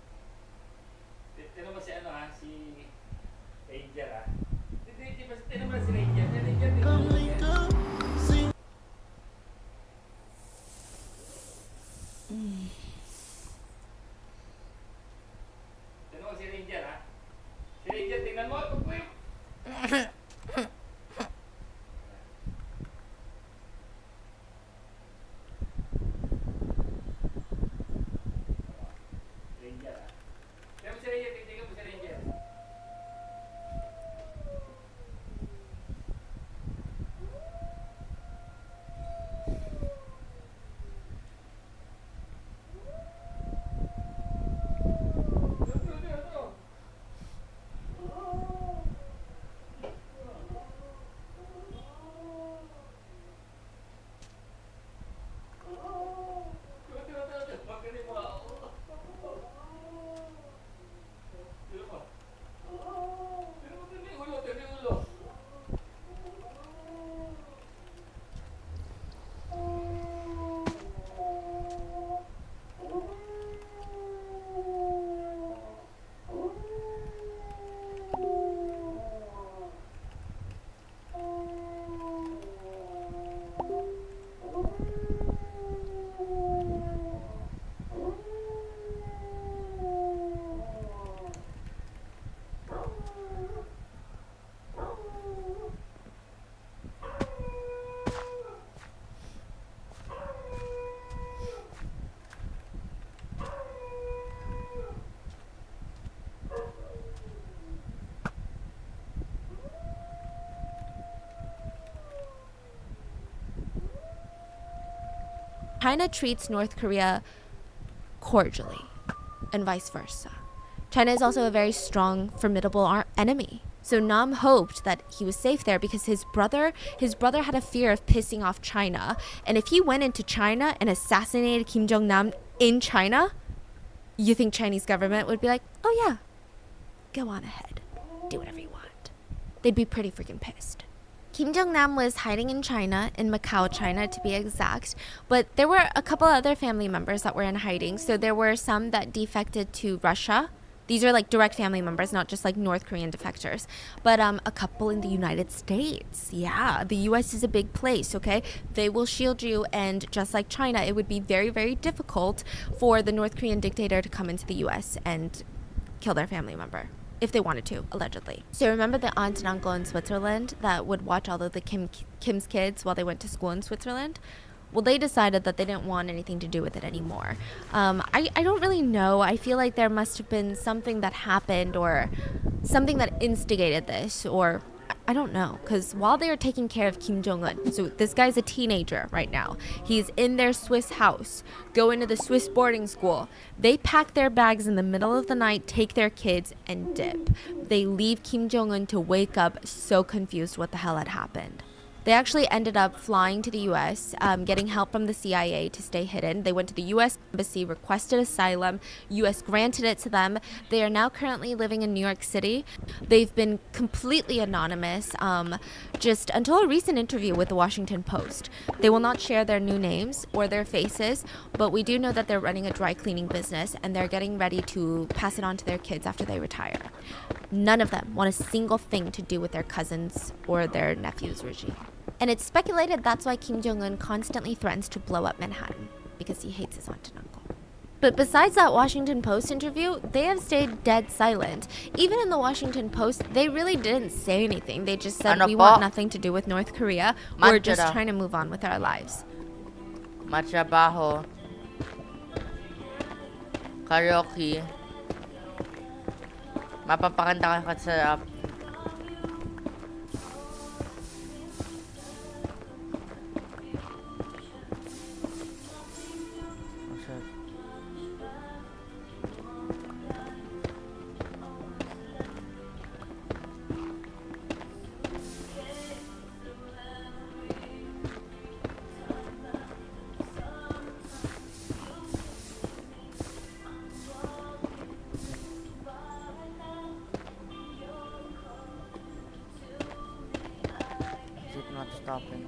China treats North Korea cordially, and vice versa. China is also a very strong, formidable enemy. So Nam hoped that he was safe there because his brother had a fear of pissing off China. And if he went into China and assassinated Kim Jong-nam in China, you think Chinese government would be like, oh yeah, go on ahead, do whatever you want. They'd be pretty freaking pissed. Kim Jong-nam was hiding in China, in Macau, China to be exact, but there were a couple other family members that were in hiding. So there were some that defected to Russia. These are like direct family members, not just like North Korean defectors, but a couple in the United States. Yeah, the US is a big place, okay? They will shield you, and just like China, it would be very, very difficult for the North Korean dictator to come into the US and kill their family member. If they wanted to, allegedly. So remember the aunt and uncle in Switzerland that would watch all of the Kim's kids while they went to school in Switzerland? Well, they decided that they didn't want anything to do with it anymore. I don't really know. I feel like there must have been something that happened or something that instigated this, or I don't know. Because while they were taking care of Kim Jong-un, so this guy's a teenager right now. He's in their Swiss house, going to the Swiss boarding school. They pack their bags in the middle of the night, take their kids, and dip. They leave Kim Jong-un to wake up so confused what the hell had happened. They actually ended up flying to the U.S., getting help from the CIA to stay hidden. They went to the U.S. Embassy, requested asylum. U.S. granted it to them. They are now currently living in New York City. They've been completely anonymous, just until a recent interview with the Washington Post. They will not share their new names or their faces, but we do know that they're running a dry cleaning business, and they're getting ready to pass it on to their kids after they retire. None of them want a single thing to do with their cousins or their nephew's regime. And it's speculated that's why Kim Jong-un constantly threatens to blow up Manhattan, because he hates his aunt and uncle. But besides that Washington Post interview, they have stayed dead silent. Even in the Washington Post, they really didn't say anything. They just said, we want nothing to do with North Korea. We're just trying to move on with our lives. Matrabaho. Karaoke. Mapapakanta ka sa not stopping.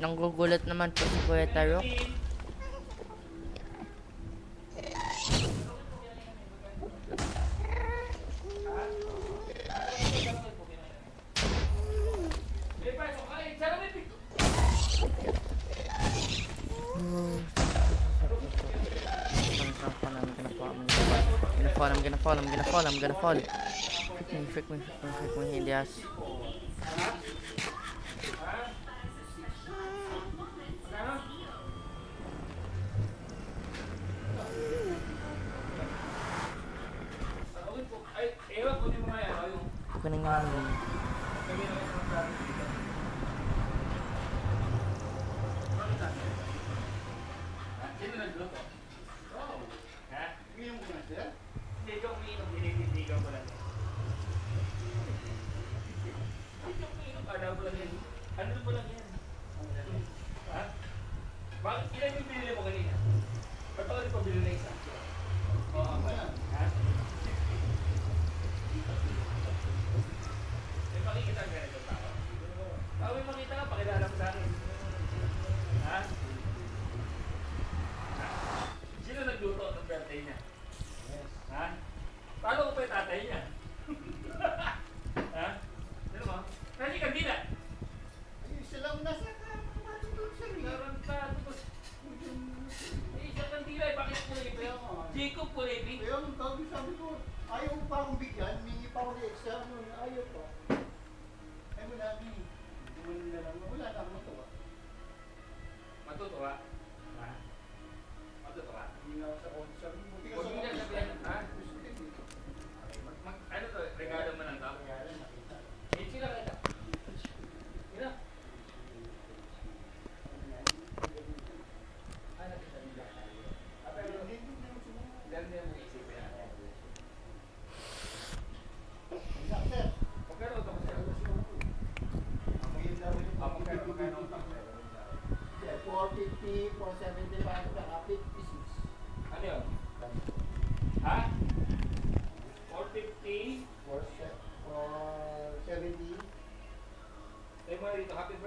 Nanggugulat naman po si Kuya Tarok. I'm gonna fall. Freak me in the ass. Kunin nga naman. Bakit ilan yung binili mo kanina? Ba't ako rin pabili na isa? Oo, ba? Ha? May makikita ang ganito tao. Tao may makita ka, pakilala mo sa akin. Ha? Sino nagluto ng birthday niya? Ha? Paano ko pa yung tatay niya? Ha? Sino mo? Kasi kanina. Ayun, siya lang nasa Jacob kulay pink. Kaya nung sabi ko, ayaw mo pa akong bigyan, mingi pa ako ng extra, ayaw pa. Ay wala ni, dumanin na lang, wala na akong matuwa. Matutuwa? Ha? Matutuwa? Hindi na ako sa concert. Buti ka Huwag mo na sabihin, ha? Ano to? Regalo mo lang to? Eh, sila kita. Sila. Ano yun? Ha? 450? 470. Tayo mo na dito, happy